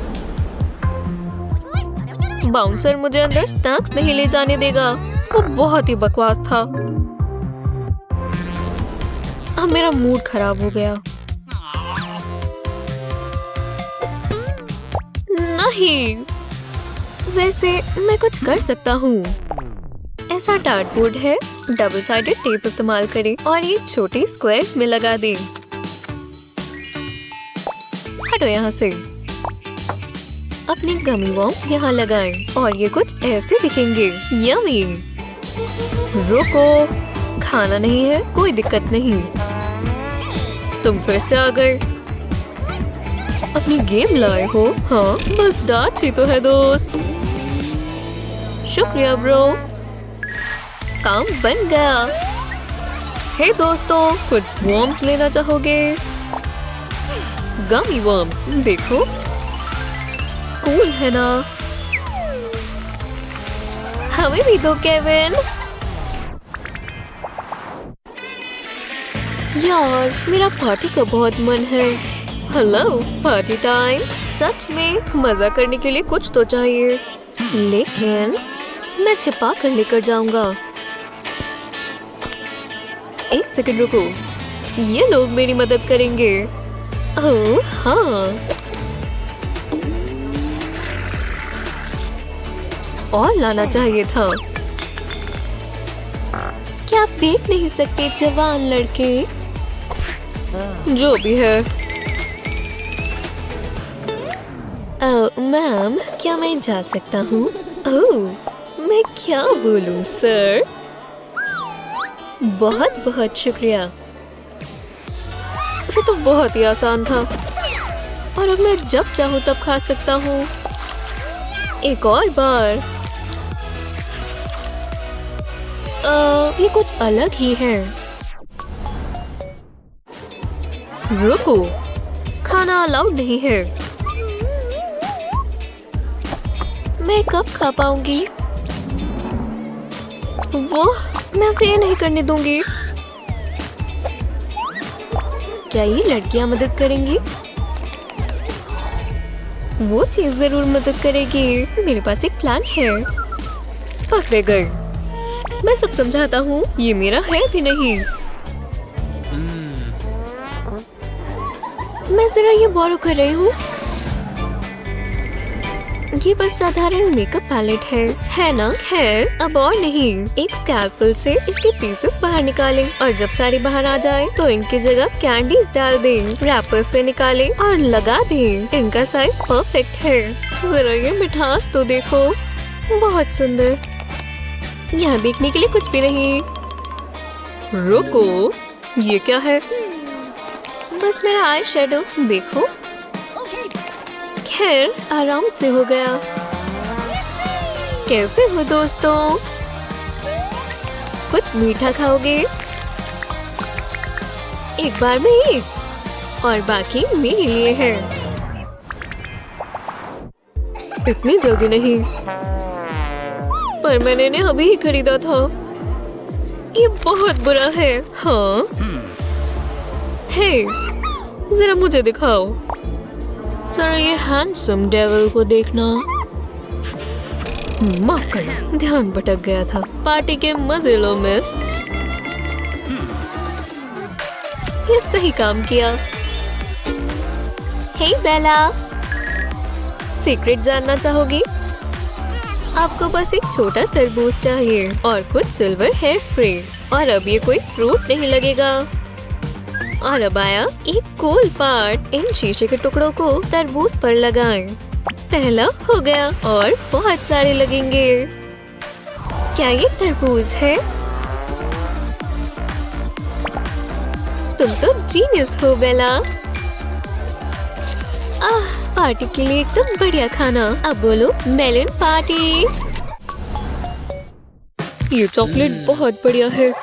बाउंसर मुझे अंदर स्नैक्स नहीं ले जाने देगा। वो बहुत ही बकवास था। अब मेरा मूड खराब हो गया। नहीं, वैसे मैं कुछ कर सकता हूँ। ऐसा डार्टबोर्ड है, डबल साइडेड टेप इस्तेमाल करें और ये छोटे स्क्वायर्स में लगा दें। हटो यहाँ से। अपने गमी वॉर्म यहाँ लगाएं और ये कुछ ऐसे दिखेंगे। यम्मी। रुको, खाना नहीं है, कोई दिक्कत नहीं। तुम फिर से आ गए। अपनी गेम लाए हो? हाँ, बस डांट ही तो है दोस्त। शुक्रिया ब्रो, काम बन गया। हे दोस्तों, कुछ वॉर्म्स लेना चाहोगे? गमी वॉर्म्स, देखो कूल है ना? हमें भी दो केविन। यार, मेरा पार्टी का बहुत मन है। Hello, party time. सच में मजा करने के लिए कुछ तो चाहिए, लेकिन मैं छिपा कर लेकर जाऊंगा। एक सेकंड रुको, ये लोग मेरी मदद करेंगे। ओह हाँ, और लाना चाहिए था। क्या आप देख नहीं सकते जवान लड़के? जो भी है। मैम, क्या मैं जा सकता हूँ? ओह, मैं क्या बोलूँ सर? बहुत बहुत शुक्रिया। ये तो बहुत ही आसान था और अब मैं जब चाहूँ तब खा सकता हूँ। एक और बार। ये कुछ अलग ही है। रुको, खाना अलाउड नहीं है। मैं कब खा पाऊंगी? वो मैं उसे ये नहीं करने दूंगी। क्या ये लड़कियां मदद करेंगी? वो चीज जरूर मदद करेगी। मेरे पास एक प्लान है। पकड़े गए। मैं सब समझाता हूँ, ये मेरा है भी नहीं। मैं जरा ये बोरो कर रही हूँ। ये बस साधारण मेकअप पैलेट है ना? खैर, अब और नहीं। एक स्कैल्पेल से इसके पीसेस बाहर निकालें और जब सारे बाहर आ जाए तो इनकी जगह कैंडीज डाल दें। रैपर से निकालें और लगा दें। इनका साइज परफेक्ट है। जरा ये मिठास तो देखो, बहुत सुंदर। यहाँ देखने के लिए कुछ भी नहीं। रुको, ये क्या है? बस मेरा आई शेडो, देखो। खैर, आराम से हो गया। कैसे हो दोस्तों? कुछ मीठा खाओगे? एक बार में एक और बाकी मेरे लिए है। इतनी जल्दी नहीं, पर मैंने इन्हें अभी ही खरीदा था। ये बहुत बुरा है। हाँ, हे, जरा मुझे दिखाओ। सर, ये हैंडसम डेविल को देखना। माफ करना, ध्यान भटक गया था। पार्टी के मजे लो मिस। ये सही काम किया। हे बेला, सीक्रेट जानना चाहोगी? आपको बस एक छोटा तरबूज चाहिए और कुछ सिल्वर हेयर स्प्रे, और अब ये कोई फ्रूट नहीं लगेगा। और अब आया एक कूल पार्ट। इन शीशे के टुकड़ों को तरबूज पर लगाएं। पहला हो गया और बहुत सारे लगेंगे। क्या ये तरबूज है? तुम तो जीनियस हो बेला। पार्टी के लिए एकदम बढ़िया खाना। अब बोलो मेलन पार्टी। ये चॉकलेट बहुत बढ़िया है,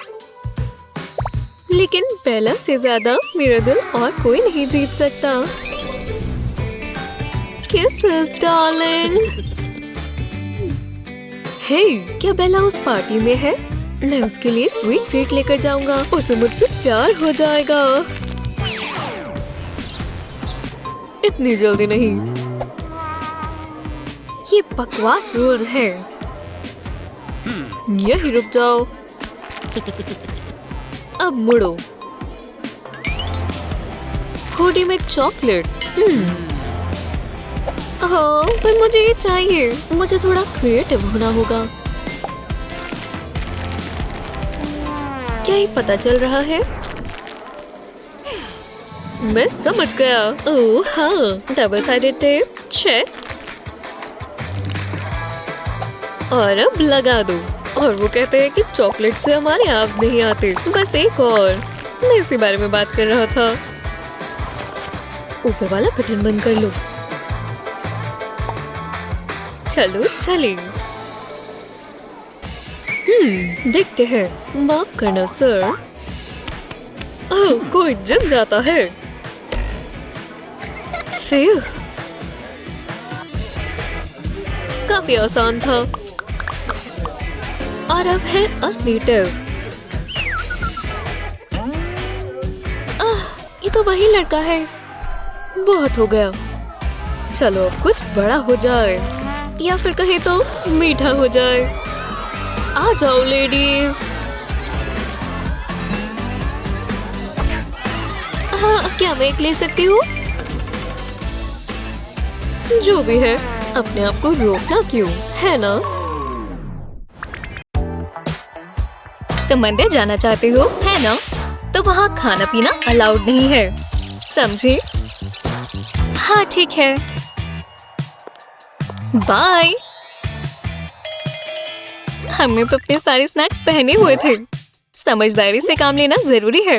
लेकिन बेला से ज्यादा मेरा दिल और कोई नहीं जीत सकता। Kisses, darling. हे, क्या बेला उस पार्टी में है? मैं उसके लिए स्वीट ट्रीट लेकर जाऊंगा। उसे मुझसे प्यार हो जाएगा। इतनी जल्दी नहीं। ये बकवास रूल्स है। यही रुक जाओ। अब मुड़ो। हुडी में चॉकलेट। हाँ, पर मुझे ये चाहिए। मुझे थोड़ा क्रिएटिव होना होगा। क्या ही पता चल रहा है? मैं समझ गया। ओह हाँ, डबल साइडेड टेप। चेक। और अब लगा दो। और वो कहते हैं कि चॉकलेट से हमारे एब्स नहीं आते। बस एक और। मैं इसी बारे में बात कर रहा था। ऊपर वाला बटन बंद कर लो। चलो चलें। देखते हैं। माफ करना सर। ओह, कोई जम जाता है। फिर काफी आसान था। और अब है असली टेस्ट। ये तो वही लड़का है। बहुत हो गया। चलो अब कुछ बड़ा हो जाए, या फिर कहे तो मीठा हो जाए। आ जाओ लेडीज। हाँ, क्या मैं एक ले सकती हूँ? जो भी है, अपने आप को रोकना क्यों, है ना? तुम मंदिर जाना चाहते हो, है ना? तो वहाँ खाना पीना अलाउड नहीं है, समझे? हाँ ठीक है, बाय। हमने तो अपने सारे स्नैक्स पहने हुए थे। समझदारी से काम लेना जरूरी है।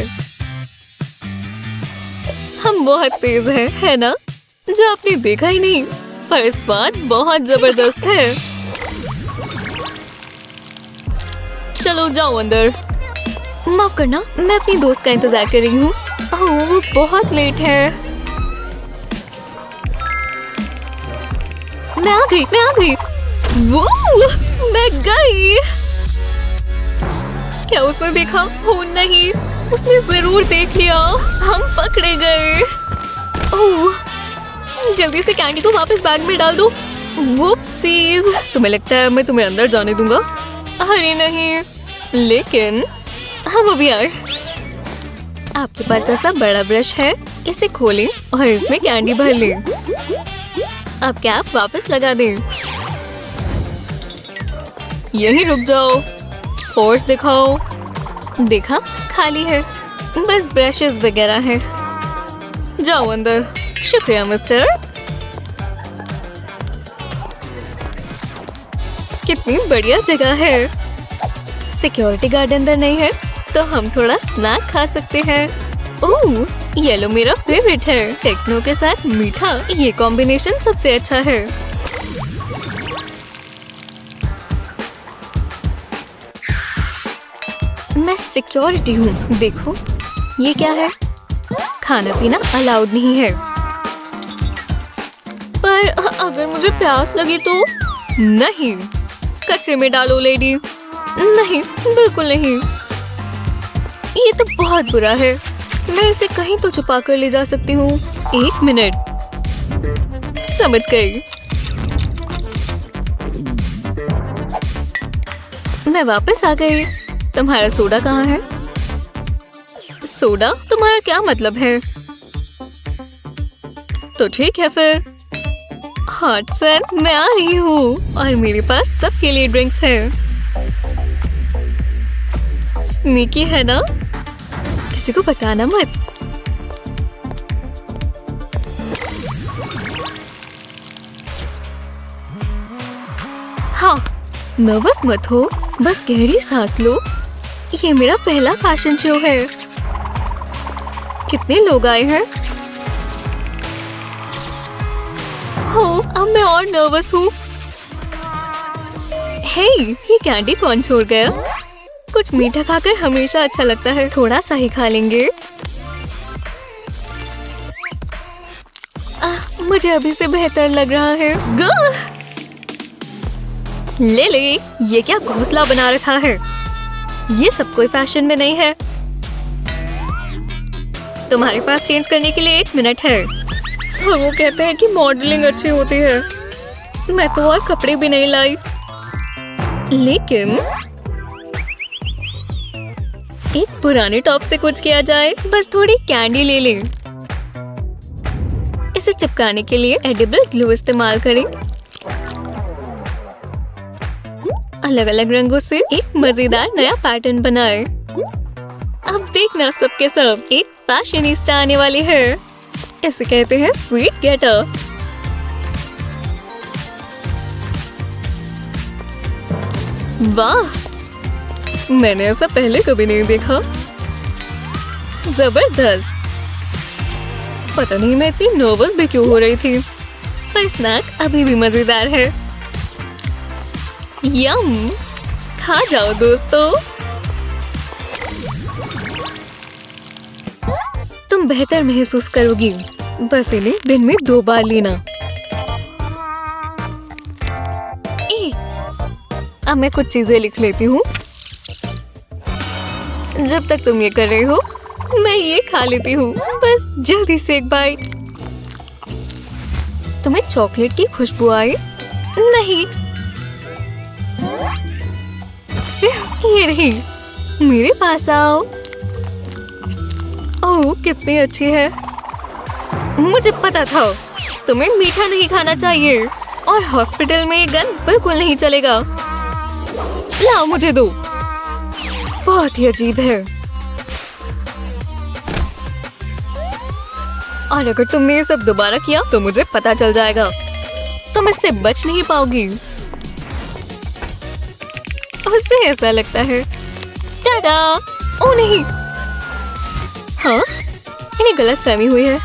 हम बहुत तेज हैं, है ना? जो आपने देखा ही नहीं, पर स्वाद बहुत जबरदस्त है। चलो जाओ अंदर। माफ करना, मैं अपनी दोस्त का इंतजार कर रही हूँ। ओह, वो बहुत लेट है। मैं आ गई। वो, मैं गई। क्या उसने देखा? हो नहीं, उसने जरूर देख लिया। हम पकड़े गए। ओह, जल्दी से कैंडी को वापस बैग में डाल दो। वुप्सीज। तुम्हें लगता है मैं तुम्हें अंदर जाने दूंगा? अरे नहीं, लेकिन हम अभी आए। आपके पास ऐसा बड़ा ब्रश है, इसे खोलें और इसमें कैंडी भर लें। अब कैप वापस लगा दें। यहीं रुक जाओ। फोर्स दिखाओ। देखा, खाली है, बस ब्रशेस वगैरह है। जाओ अंदर। शुक्रिया मिस्टर। कितनी बढ़िया जगह है। सिक्योरिटी गार्ड अंदर नहीं है, तो हम थोड़ा स्नैक खा सकते हैं। ओह, येलो मेरा फेवरेट है। टेक्नो के साथ मीठा, ये कॉम्बिनेशन सबसे अच्छा है। मैं सिक्योरिटी हूँ। देखो, ये क्या है? खाना पीना अलाउड नहीं है। पर अगर मुझे प्यास लगी तो? नहीं, कचरे में डालो लेडी। नहीं, बिल्कुल नहीं। ये तो बहुत बुरा है। मैं इसे कहीं तो छुपा कर ले जा सकती हूँ। 1 मिनट। समझ गई। मैं वापस आ गई। तुम्हारा सोडा कहाँ है? सोडा? तुम्हारा क्या मतलब है? तो ठीक है फिर। हॉट सर, मैं आ रही हूँ और मेरे पास सबके लिए ड्रिंक्स हैं। स्नीकी है ना? किसी को बताना मत। हाँ, नर्वस मत हो, बस गहरी सांस लो। ये मेरा पहला फैशन शो है। कितने लोग आए हैं? हो, अब मैं और नर्वस हूँ। हे, ये कैंडी कौन छोड़ गया? कुछ मीठा खाकर हमेशा अच्छा लगता है। थोड़ा सा ही खा लेंगे। मुझे अभी से बेहतर लग रहा है। ले ले, ये क्या घोंसला बना रखा है? ये सब कोई फैशन में नहीं है। तुम्हारे पास चेंज करने के लिए 1 मिनट है। और वो कहते हैं कि मॉडलिंग अच्छी होती है। मैं तो और कपड़े भी नहीं लाई। लेकिन एक पुराने टॉप से कुछ किया जाए। बस थोड़ी कैंडी ले लें। इसे चिपकाने के लिए एडिबल ग्लू इस्तेमाल करें। अलग अलग रंगों से एक मजेदार नया पैटर्न बनाएं। अब देखना सबके सब एक फैशनिस्टा आने वाली है। इसे कहते हैं स्वीट गेटर। वाह, मैंने ऐसा पहले कभी नहीं देखा। जबरदस्त। पता नहीं मैं इतनी नर्वस भी क्यों हो रही थी, पर स्नैक अभी भी मजेदार है। यम, खा जाओ दोस्तों। तुम बेहतर महसूस करोगी। बस इन्हें दिन में 2 बार लेना। अब मैं कुछ चीजें लिख लेती हूँ। जब तक तुम ये कर रहे हो, मैं ये खा लेती हूँ। बस जल्दी से एक बाइट। तुम्हें चॉकलेट की खुशबू आई? नहीं। ये रही, मेरे पास आओ। ओह, कितनी अच्छी है। मुझे पता था तुम्हें मीठा नहीं खाना चाहिए, और हॉस्पिटल में ये गन बिल्कुल नहीं चलेगा। लाओ, मुझे दो। बहुत ही अजीब है। और अगर तुमने ये सब दोबारा किया तो मुझे पता चल जाएगा। तुम इससे बच नहीं पाओगी। उससे ऐसा लगता है। टाटा। ओ नहीं। हाँ, इन्हें गलतफहमी हुई है।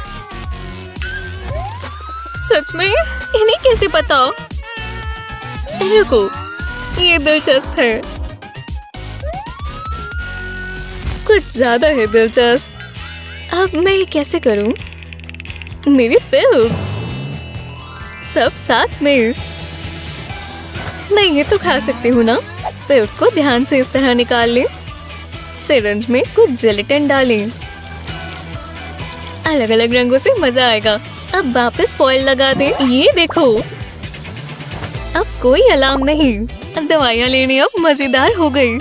सच में? इन्हें कैसे पता? रुको, ये दिलचस्प है। कुछ ज्यादा है दिलचस्प। अब मैं ये कैसे करूं? मेरी पिल्स सब साथ में। मैं ये तो खा सकती हूँ ना? पिल्स को ध्यान से इस तरह निकाल लें। सिरिंज में कुछ जेलेटिन डालें। अलग अलग रंगों से मजा आएगा। अब वापस फॉइल लगा दें। ये देखो, अब कोई अलार्म नहीं। दवाइयाँ लेनी अब मजेदार हो गई।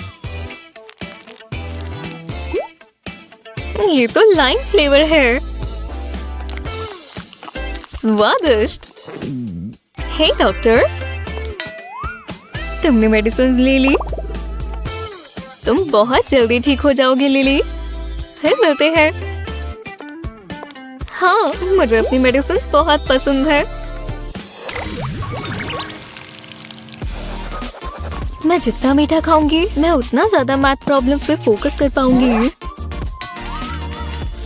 ये तो लाइम फ्लेवर है। स्वादिष्ट। हे डॉक्टर, तुमने मेडिसिन ले ली? तुम बहुत जल्दी ठीक हो जाओगी लिली। फिर मिलते हैं। हाँ, मुझे अपनी मेडिसिन बहुत पसंद है। मैं जितना मीठा खाऊंगी, मैं उतना ज्यादा मैथ प्रॉब्लम पे फोकस कर पाऊंगी।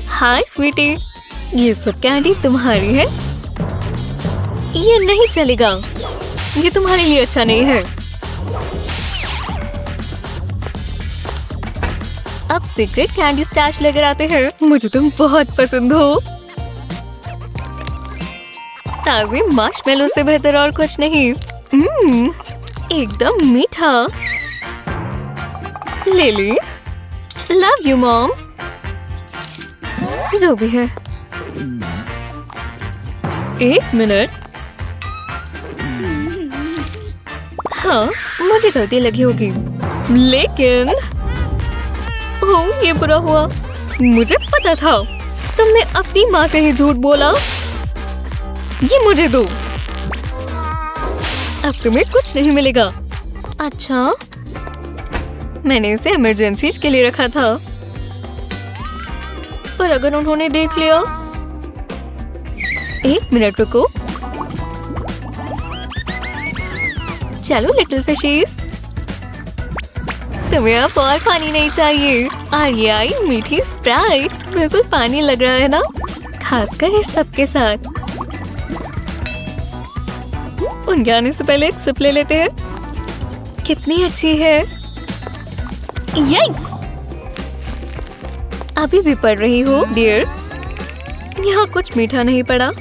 हाय स्वीटी, ये सब कैंडी तुम्हारी है? ये नहीं चलेगा। ये तुम्हारे लिए अच्छा नहीं है। अब सीक्रेट कैंडी स्टैश लेकर आते हैं। मुझे तुम बहुत पसंद हो। ताज़े मार्शमेलो से बेहतर और कुछ नहीं। एकदम मीठा। ले ली। Love you mom. जो भी है। 1 मिनट। हाँ, मुझे गलती लगी होगी, लेकिन ओह, ये बुरा हुआ। मुझे पता था। तुमने अपनी माँ से ही झूठ बोला। ये मुझे दो। अब तुम्हें कुछ नहीं मिलेगा। अच्छा, मैंने इसे इमरजेंसीज के लिए रखा था, पर अगर उन्होंने देख लिया। 1 मिनट रुको। चलो लिटिल फिशीज, तुम्हें अब और पानी नहीं चाहिए। और ये आई मीठी स्प्राइट। बिल्कुल पानी लग रहा है ना, खासकर इस सब के साथ। उनके आने से पहले एक सिप ले लेते हैं। कितनी अच्छी है। यक्स! अभी भी पढ़ रही हो डियर? यहाँ कुछ मीठा नहीं पड़ा।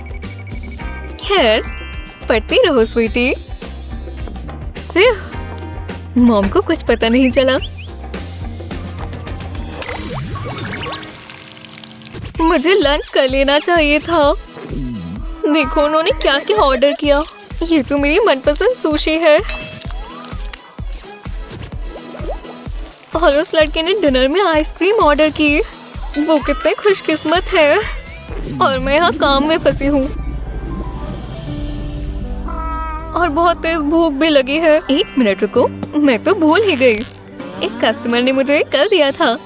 खैर, पढ़ती रहो स्वीटी। फिर मॉम को कुछ पता नहीं चला। मुझे लंच कर लेना चाहिए था। देखो उन्होंने क्या क्या ऑर्डर किया। ये तो मेरी मनपसंद सुशी है। और उस लड़के ने डिनर में आइसक्रीम ऑर्डर की। वो कितने खुशकिस्मत है। और मैं यहाँ काम में फंसी हूँ और बहुत तेज भूख भी लगी है। 1 मिनट रुको, मैं तो भूल ही गई। एक कस्टमर ने मुझे कर दिया था।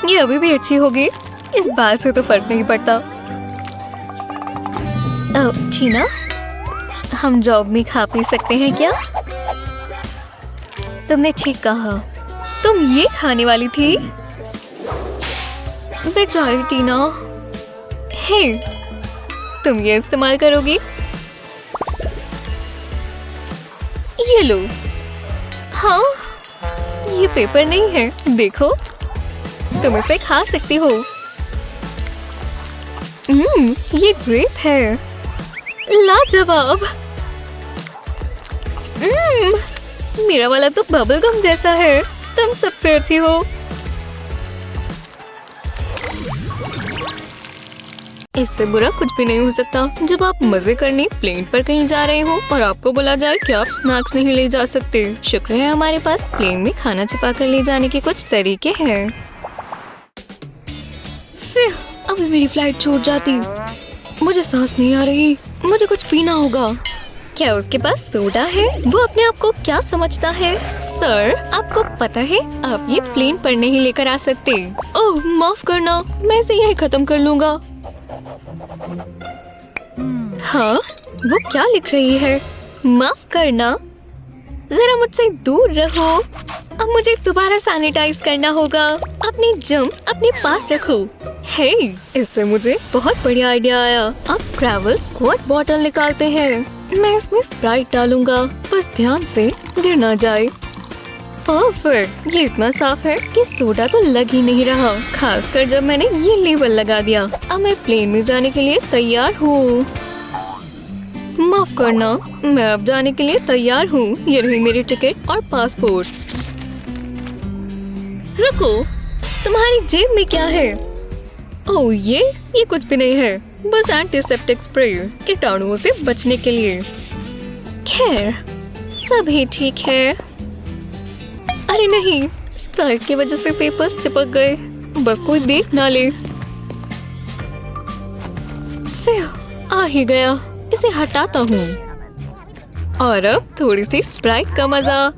ये अभी भी अच्छी होगी। इस बाल से तो फर्क नहीं पड़ता। टीना, हम जॉब में खा पी सकते हैं क्या? तुमने ठीक कहा। तुम ये खाने वाली थी? बेचारी टीना। हे, तुम ये इस्तेमाल करोगी? ये लो। हाँ, ये पेपर नहीं है। देखो, तुम इसे खा सकती हो। ये ग्रेप है। लाजवाब। मेरा वाला तो बबल गम जैसा है। तुम सबसे अच्छी हो। इससे बुरा कुछ भी नहीं हो सकता जब आप मजे करने प्लेन पर कहीं जा रहे हो और आपको बोला जाए कि आप स्नैक्स नहीं ले जा सकते। शुक्र है हमारे पास प्लेन में खाना छिपा कर ले जाने के कुछ तरीके हैं। अभी मेरी फ्लाइट छूट जाती। मुझे सांस नहीं आ रही। मुझे कुछ पीना होगा। क्या उसके पास सोडा है? वो अपने आप को क्या समझता है? सर, आपको पता है आप ये प्लेन पर नहीं लेकर आ सकते। ओह, माफ करना, मैं इसे यही खत्म कर लूँगा। हाँ, वो क्या लिख रही है? माफ करना, जरा मुझसे दूर रहो। अब मुझे दोबारा सैनिटाइज करना होगा। अपनी जर्म्स अपने पास रखो। हे, इससे मुझे बहुत बढ़िया आइडिया आया। अब ट्रैवल स्क्वाड बॉटल निकालते हैं। मैं इसमें स्प्राइट डालूंगा, बस ध्यान से गिर ना जाए। परफेक्ट। ये इतना साफ है कि सोडा तो लग ही नहीं रहा, खासकर जब मैंने ये लेबल लगा दिया। अब मैं प्लेन में जाने के लिए तैयार हूँ। माफ करना, मैं अब जाने के लिए तैयार हूँ। ये रही मेरी टिकट और पासपोर्ट। रुको, तुम्हारी जेब में क्या है? ओह, ये कुछ भी नहीं है, बस एंटीसेप्टिक स्प्रे, कीटाणुओं से बचने के लिए। खैर, सभी ठीक है। अरे नहीं, स्प्राइट की वजह से पेपर्स चिपक गए। बस कोई देख ना ले। फिर आ ही गया। इसे हटाता हूँ और अब थोड़ी सी स्प्राइट का मजा।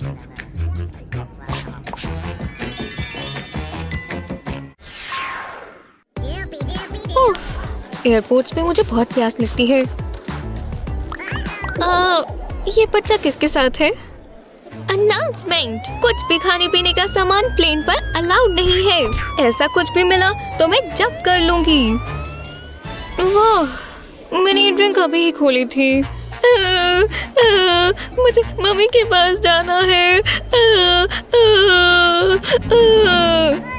एयरपोर्ट्स में मुझे बहुत प्यास लगती है। ये बच्चा किसके साथ है? अनाउंसमेंट, कुछ भी खाने पीने का सामान प्लेन पर अलाउड नहीं है। ऐसा कुछ भी मिला तो मैं जब्त कर लूंगी। वाह, मैंने ये ड्रिंक अभी ही खोली थी। मुझे मम्मी के पास जाना है।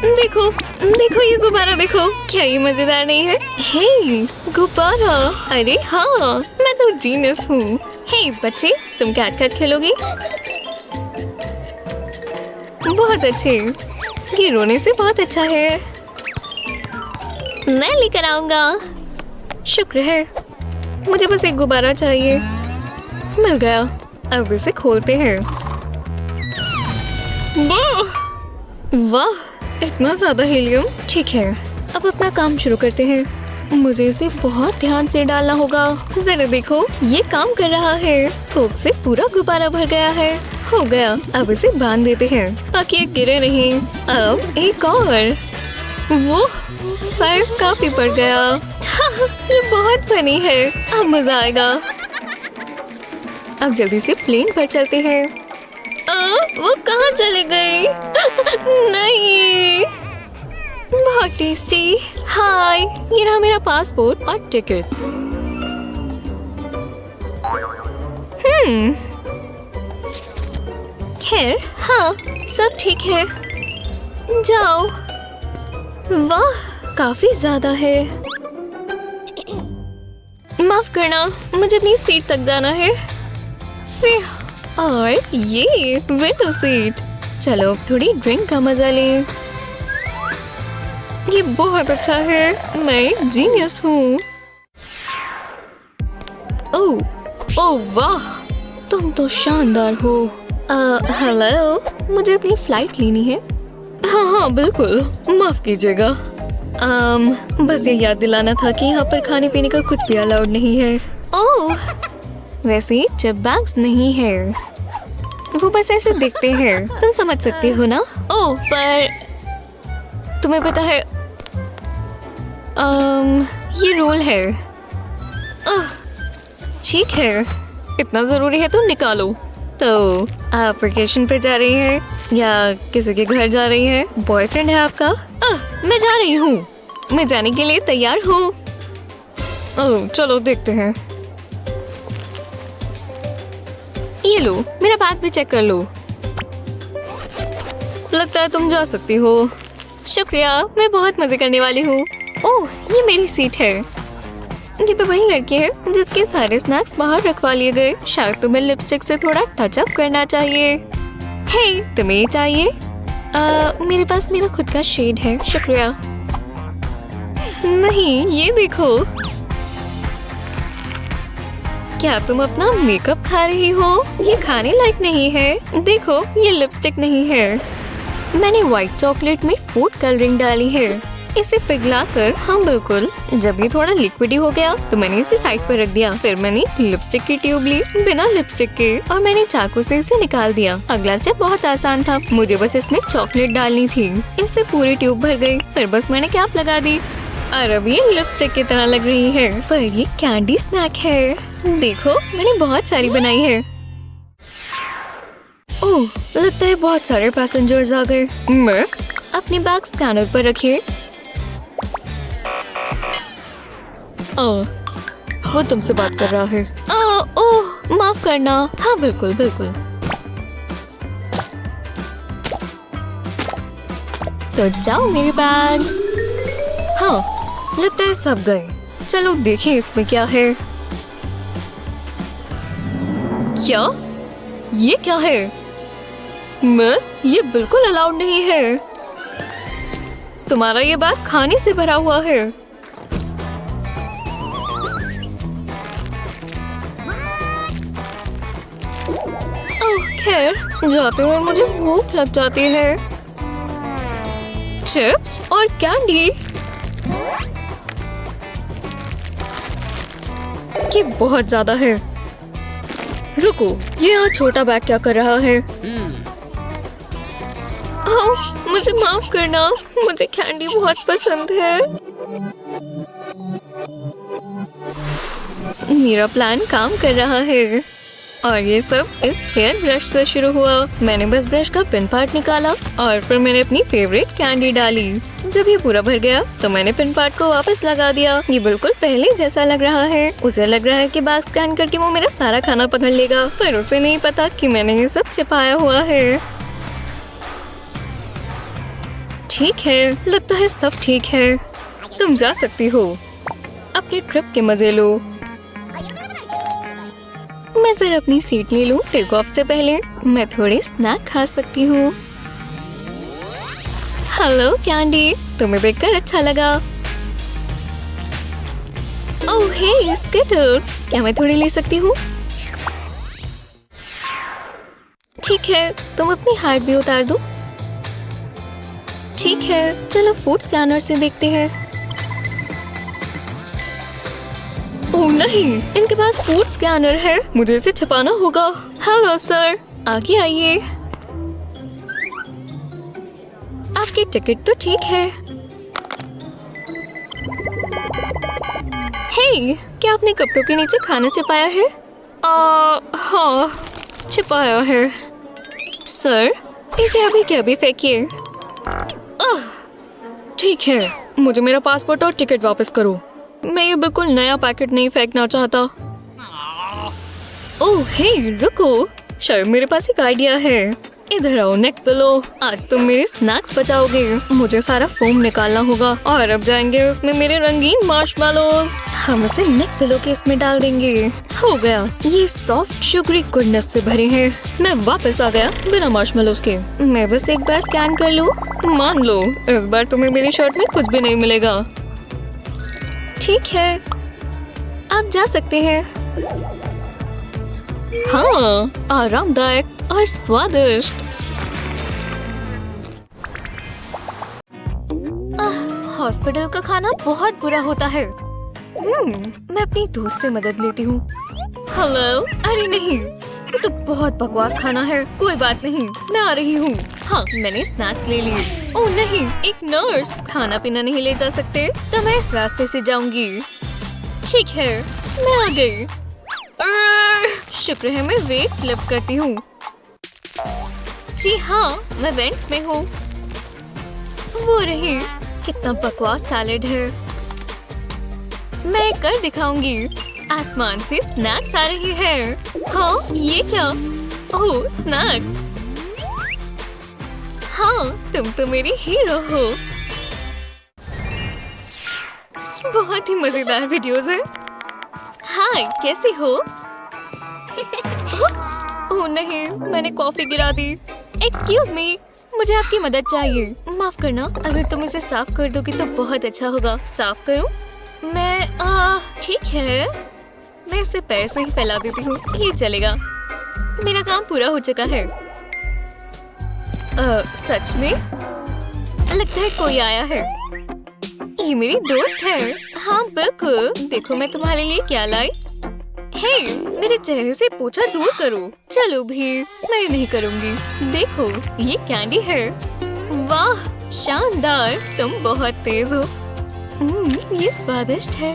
देखो देखो, ये गुब्बारा देखो। क्या ये मजेदार नहीं है? हे, गुब्बारा। अरे हाँ, मैं तो जीनियस हूँ। हे बच्चे, तुम कैच कैच खेलोगी? बहुत अच्छे। ये रोने से बहुत अच्छा है। मैं लेकर आऊंगा। शुक्र है, मुझे बस एक गुब्बारा चाहिए। मिल गया। अब इसे खोलते हैं। वाह, इतना ज्यादा हीलियम। ठीक है, अब अपना काम शुरू करते हैं। मुझे इसे बहुत ध्यान से डालना होगा। जरा देखो, ये काम कर रहा है। कोक से पूरा गुब्बारा भर गया है। हो गया। अब इसे बांध देते हैं ताकि ये गिरे नहीं। अब एक और। वो साइज काफी बढ़ गया। ये बहुत फनी है। अब मजा आएगा। अब जल्दी से प्लेन पर चलते हैं। वो कहाँ चले गए? नहीं। बहुत टेस्टी। हाय, ये रहा मेरा पासपोर्ट और टिकट। खैर, हाँ, सब ठीक है। जाओ। वाह, काफी ज्यादा है। माफ करना, मुझे अपनी सीट तक जाना है। और ये विंडो सीट। चलो अब थोड़ी ड्रिंक का मजा लें। ये बहुत अच्छा है। मैं एक जीनियस हूँ। ओह ओह वाह, तुम तो शानदार हो। हेलो, मुझे अपनी फ्लाइट लेनी है। हाँ हाँ बिल्कुल, माफ कीजिएगा। बस ये याद दिलाना था कि यहाँ पर खाने पीने का कुछ भी अलाउड नहीं है। ओह, वैसे चिप बैग्स नहीं है, वो बस ऐसे दिखते हैं, तुम समझ सकते हो ना। ओह पर तुम्हें पता है ये रूल है। ठीक है, इतना जरूरी है तो निकालो। तो आप वेकेशन पे जा रही हैं या किसी के घर जा रही हैं? बॉयफ्रेंड है आपका? मैं जा रही हूँ, मैं जाने के लिए तैयार हूँ। ओह चलो देखते हैं। ये लो, मेरा बैग भी चेक कर लो। लगता है तुम जा सकती हो। शुक्रिया, मैं बहुत मजे करने वाली हूँ। ओह, ये मेरी सीट है। ये तो वही लड़की है जिसके सारे स्नैक्स बाहर रखवा लिए गए। शायद तुम्हें लिपस्टिक से थोड़ा टच अप करना चाहिए। हे, तुम्हें ये चाहिए? मेरे पास मेरा खुद का शेड है, शुक्रिया। नहीं, ये देखो। क्या तुम अपना मेकअप खा रही हो? ये खाने लायक नहीं है। देखो, ये लिपस्टिक नहीं है। मैंने व्हाइट चॉकलेट में फूड कलरिंग डाली है। इसे पिघलाकर, हाँ बिल्कुल, जब ये थोड़ा लिक्विडी हो गया तो मैंने इसे साइड पर रख दिया। फिर मैंने लिपस्टिक की ट्यूब ली बिना लिपस्टिक के और मैंने चाकू से इसे निकाल दिया। अगला स्टेप बहुत आसान था, मुझे बस इसमें चॉकलेट डालनी थी। इससे पूरी ट्यूब भर गई। फिर बस मैंने कैप लगा दी और अब ये लिपस्टिक की तरह लग रही है, पर ये कैंडी स्नैक है। देखो, मैंने बहुत सारी बनाई है। ओह, लगता है बहुत सारे पैसेंजर्स आ गए। मिस, अपनी बैग स्कैनर पर रखिए। वो तुमसे बात कर रहा है। ओह, माफ करना। हाँ बिल्कुल बिल्कुल। तो जाओ मेरे बैग्स। हाँ, लगता है सब गए। चलो देखिए इसमें क्या है। क्या? ये क्या है? मिस, ये बिल्कुल अलाउड नहीं है। तुम्हारा ये बैग खाने से भरा हुआ है। खैर, जाते हुए मुझे भूख लग जाती है। चिप्स और कैंडी, ये बहुत ज्यादा है। रुको, ये यहाँ छोटा बैग क्या कर रहा है? ओह, मुझे माफ करना, मुझे कैंडी बहुत पसंद है। मेरा प्लान काम कर रहा है और ये सब इस हेयर ब्रश से शुरू हुआ। मैंने बस ब्रश का पिन पार्ट निकाला और फिर मैंने अपनी फेवरेट कैंडी डाली। जब ये पूरा भर गया तो मैंने पिन पार्ट को वापस लगा दिया। ये बिल्कुल पहले जैसा लग रहा है। उसे लग रहा है कि बैग स्कैन करके वो मेरा सारा खाना पकड़ लेगा, पर उसे नहीं पता कि मैंने ये सब छिपाया हुआ है। ठीक है, लगता है सब ठीक है। तुम जा सकती हो, अपनी ट्रिप के मजे लो। मैं जरा अपनी सीट ले लूं। टेक ऑफ से पहले मैं थोड़े स्नैक खा सकती हूँ। हेलो कैंडी, तुम्हें देखकर अच्छा लगा। ओह हे स्किटल्स, क्या मैं थोड़ी ले सकती हूँ? ठीक है, तुम अपनी हाइट भी उतार दो। ठीक है, चलो फूड स्कैनर से देखते हैं। ओह नहीं, इनके पास फूड स्कैनर है, मुझे इसे छुपाना होगा। हेलो सर, आगे आइए। आपकी टिकट तो ठीक है। हे, क्या आपने कपड़ों के नीचे खाना छिपाया है? हाँ, छिपाया है। सर, इसे अभी के अभी फेंकिए। ठीक है, मुझे मेरा पासपोर्ट और टिकट वापस करो। मैं ये बिल्कुल नया पैकेट नहीं फेंकना चाहता। ओह हे, रुको, शायद मेरे पास एक आइडिया है। इधर आओ नेक पिलो, आज तुम मेरे स्नैक्स बचाओगे। मुझे सारा फोम निकालना होगा और अब जाएंगे उसमें मेरे रंगीन मार्शमेलोज। हम उसे नेक पिलो के इसमें डाल देंगे। हो गया, ये सॉफ्ट शुगरी गुडनेस से भरे हैं। मैं वापस आ गया बिना मार्शमेलोज के। मैं बस एक बार स्कैन कर लूं। मान लो, इस बार तुम्हें मेरी शर्ट में कुछ भी नहीं मिलेगा। ठीक है, आप जा सकते हैं। हाँ, आरामदायक और स्वादिष्ट। हॉस्पिटल का खाना बहुत बुरा होता है। मैं अपनी दोस्त से मदद लेती हूँ। हेलो, अरे नहीं, ये तो बहुत बकवास खाना है। कोई बात नहीं, मैं आ रही हूँ। हाँ, मैंने स्नैक्स ले लिए। ओह नहीं, एक नर्स, खाना पीना नहीं ले जा सकते तो मैं इस रास्ते से जाऊंगी। ठीक है, मैं आ गई। शुक्र है मैं वेट स्लिप करती हूँ। जी हाँ, मैं वेंट्स में हूँ। वो रही, कितना बकवास सैलेड है। मैं कर दिखाऊंगी। आसमान से स्नैक्स आ रही है। हाँ, ये क्या? ओह, स्नैक्स। हाँ, तुम तो मेरी हीरो हो। बहुत ही मजेदार वीडियोस हैं। हाय, कैसी हो? उप्स, ओह नहीं, मैंने कॉफी गिरा दी। एक्सक्यूज मी, मुझे आपकी मदद चाहिए। माफ करना, अगर तुम इसे साफ कर दोगी तो बहुत अच्छा होगा। साफ करूं? मैं ठीक है, मैं इसे पैर से ही फैला देती हूँ। ये चलेगा। मेरा काम पूरा हो चुका है। सच में? लगता है कोई आया है। ये मेरी दोस्त है। हाँ बिल्कुल, देखो मैं तुम्हारे लिए क्या लाई। हे, मेरे चेहरे से पोछा दूर करो। चलो भी, मैं नहीं करूँगी। देखो, ये कैंडी है। वाह, शानदार, तुम बहुत तेज हो। ये स्वादिष्ट है।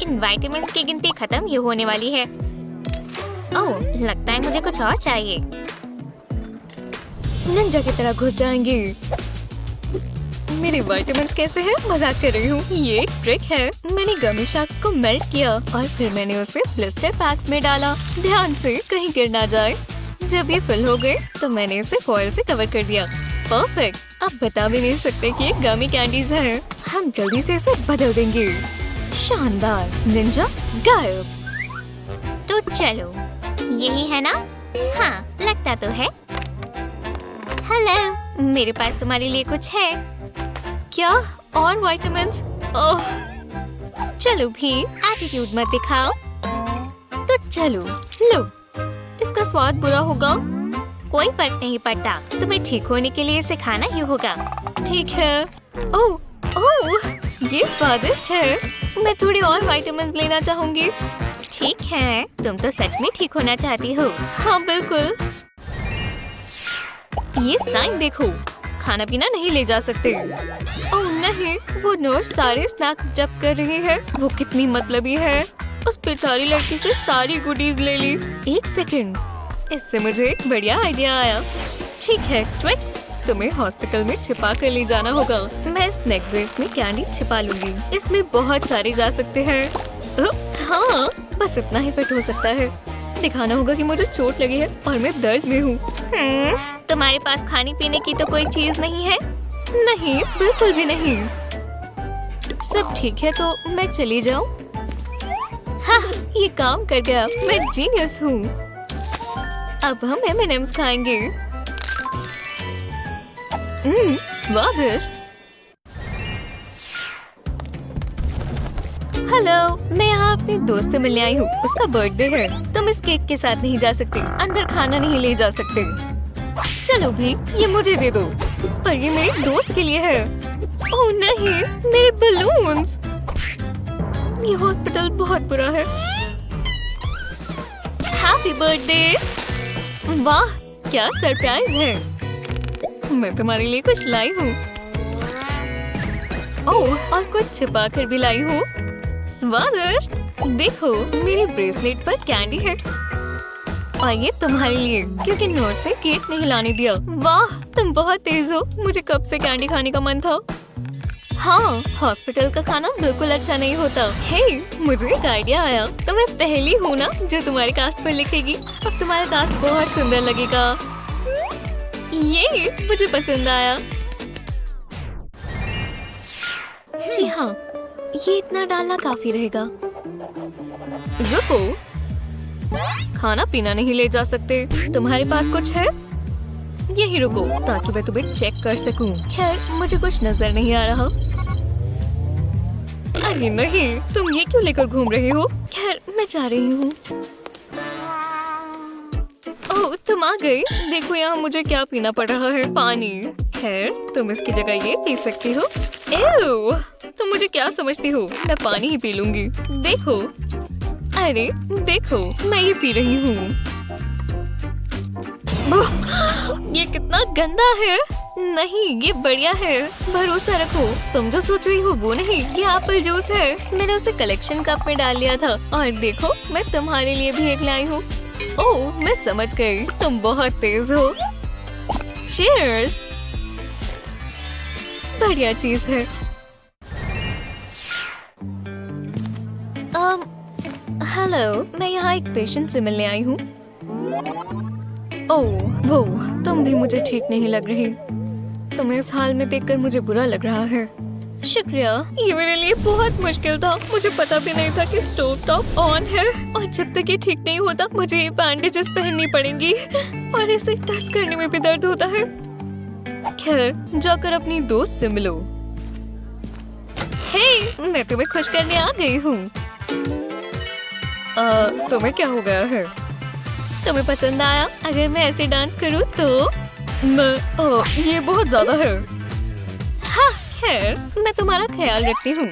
इन विटामिन की गिनती खत्म ही होने वाली है। ओह, लगता है मुझे कुछ और चाहिए। निंजा की तरह घुस जाएंगे। मेरे विटामिन्स कैसे हैं? मजाक कर रही हूँ। ये एक ट्रिक है। मैंने गमी शार्क्स को मेल्ट किया और फिर मैंने उसे ब्लिस्टर पैक्स में डाला। ध्यान से, कहीं गिर ना जाए। जब ये फिल हो गए तो मैंने इसे फॉइल से कवर कर दिया। परफेक्ट। अब बता भी नहीं सकते कि ये गमी कैंडीज हैं। हम जल्दी से इसे बदल देंगे। शानदार, निंजा गायब। तो चलो, यही है ना? हाँ, लगता तो है। हेलो, मेरे पास तुम्हारे लिए कुछ है। क्या? और विटामिन्स? ओह, चलो भी, एटीट्यूड मत दिखाओ। तो चलो, लो। इसका स्वाद बुरा होगा। कोई फर्क नहीं पड़ता, तुम्हें ठीक होने के लिए इसे खाना ही होगा। ठीक है। ओह, ओह, ये स्वादिष्ट है। मैं थोड़ी और विटामिन्स लेना चाहूंगी। ठीक है, तुम तो सच में ठीक होना चाहती हो। हाँ बिल्कुल। ये साइन देखो, खाना पीना नहीं ले जा सकते। ओह नहीं, वो नर्स सारे स्नैक्स जब्त कर रही है। वो कितनी मतलबी है। उस बेचारी लड़की से सारी गुडीज ले ली। एक सेकंड, इससे मुझे एक बढ़िया आइडिया आया। ठीक है ट्विक्स, तुम्हें हॉस्पिटल में छिपा कर ले जाना होगा। मैं इस नेक ब्रेस में कैंडी छिपा लूंगी। इसमें बहुत सारे जा सकते हैं। हाँ, बस इतना ही फिट हो सकता है। दिखाना होगा कि मुझे चोट लगी है और मैं दर्द में हूँ। तुम्हारे पास खाने पीने की तो कोई चीज नहीं है? नहीं, बिल्कुल भी नहीं। सब ठीक है तो मैं चली जाऊँ? हाँ, ये काम कर गया। मैं जीनियस हूँ। अब हम M&M's खाएंगे। स्वादिष्ट। हेलो, मैं यहाँ अपनी दोस्त से मिलने आई हूँ। उसका बर्थडे है। तुम इस केक के साथ नहीं जा सकते। अंदर खाना नहीं ले जा सकते। चलो भी, ये मुझे दे दो। पर ये मेरी दोस्त के लिए है। ओह नहीं, मेरे बलून्स। ये हॉस्पिटल बहुत बुरा है। Happy birthday. वाह, क्या सरप्राइज है। मैं तुम्हारे लिए कुछ लाई हूँ। ओह, और कुछ छिपा कर भी लाई हूँ। स्वादिष्ट। देखो, मेरी ब्रेसलेट पर कैंडी है। और ये तुम्हारे लिए, क्योंकि नर्स ने केक नहीं लाने दिया। वाह, तुम बहुत तेज हो। मुझे कब से कैंडी खाने का मन था। हाँ, हॉस्पिटल का खाना बिल्कुल अच्छा नहीं होता। हे, मुझे एक आइडिया आया। तो मैं पहली हूँ ना जो तुम्हारे कास्ट पर लिखेगी। अब तुम्हारा कास्ट बहुत सुंदर लगेगा। ये मुझे पसंद आया। जी हाँ, ये इतना डालना काफी रहेगा। रुको, खाना पीना नहीं ले जा सकते। तुम्हारे पास कुछ है? यही रुको, ताकि मैं तुम्हें चेक कर सकूं। खैर, मुझे कुछ नजर नहीं आ रहा। अरे नहीं, तुम ये क्यों लेकर घूम रही हो? खैर, मैं जा रही हूँ। ओह, तुम आ गई। देखो यहाँ मुझे क्या पीना पड़ रहा है, पानी। खैर, तुम इसकी जगह ये पी सकती हो। एव, तुम मुझे क्या समझती हो? मैं पानी ही पी लूंगी। देखो, अरे देखो, मैं ये पी रही हूँ। ये कितना गंदा है। नहीं, ये बढ़िया है, भरोसा रखो। तुम जो सोच रही हो वो नहीं, ये एप्पल जूस है। मैंने उसे कलेक्शन कप में डाल लिया था और देखो, मैं तुम्हारे लिए भी एक लाई हूँ। ओह, मैं समझ गई, तुम बहुत तेज हो। चीयर्स। बढ़िया चीज है। हेलो, मैं यहाँ एक पेशेंट से मिलने आई हूँ। ओह, वो तुम भी मुझे ठीक नहीं लग रही। तुम्हें इस हाल में देखकर मुझे बुरा लग रहा है। शुक्रिया, ये मेरे लिए बहुत मुश्किल था। मुझे पता भी नहीं था कि स्टोव टॉप ऑन है और जब तक ये ठीक नहीं होता मुझे ये बैंडेजेस पहननी पड़ेंगी और इसे टच करने में भी दर्द होता है। खैर, जाकर अपनी दोस्त से मिलो। हे, मैं तुम्हें खुश करने आ गई हूँ। तुम्हें क्या हो गया है? तुम्हें पसंद आया अगर मैं ऐसे डांस करूँ तो? ये बहुत ज्यादा है। हाँ, खैर, मैं तुम्हारा ख्याल रखती हूँ।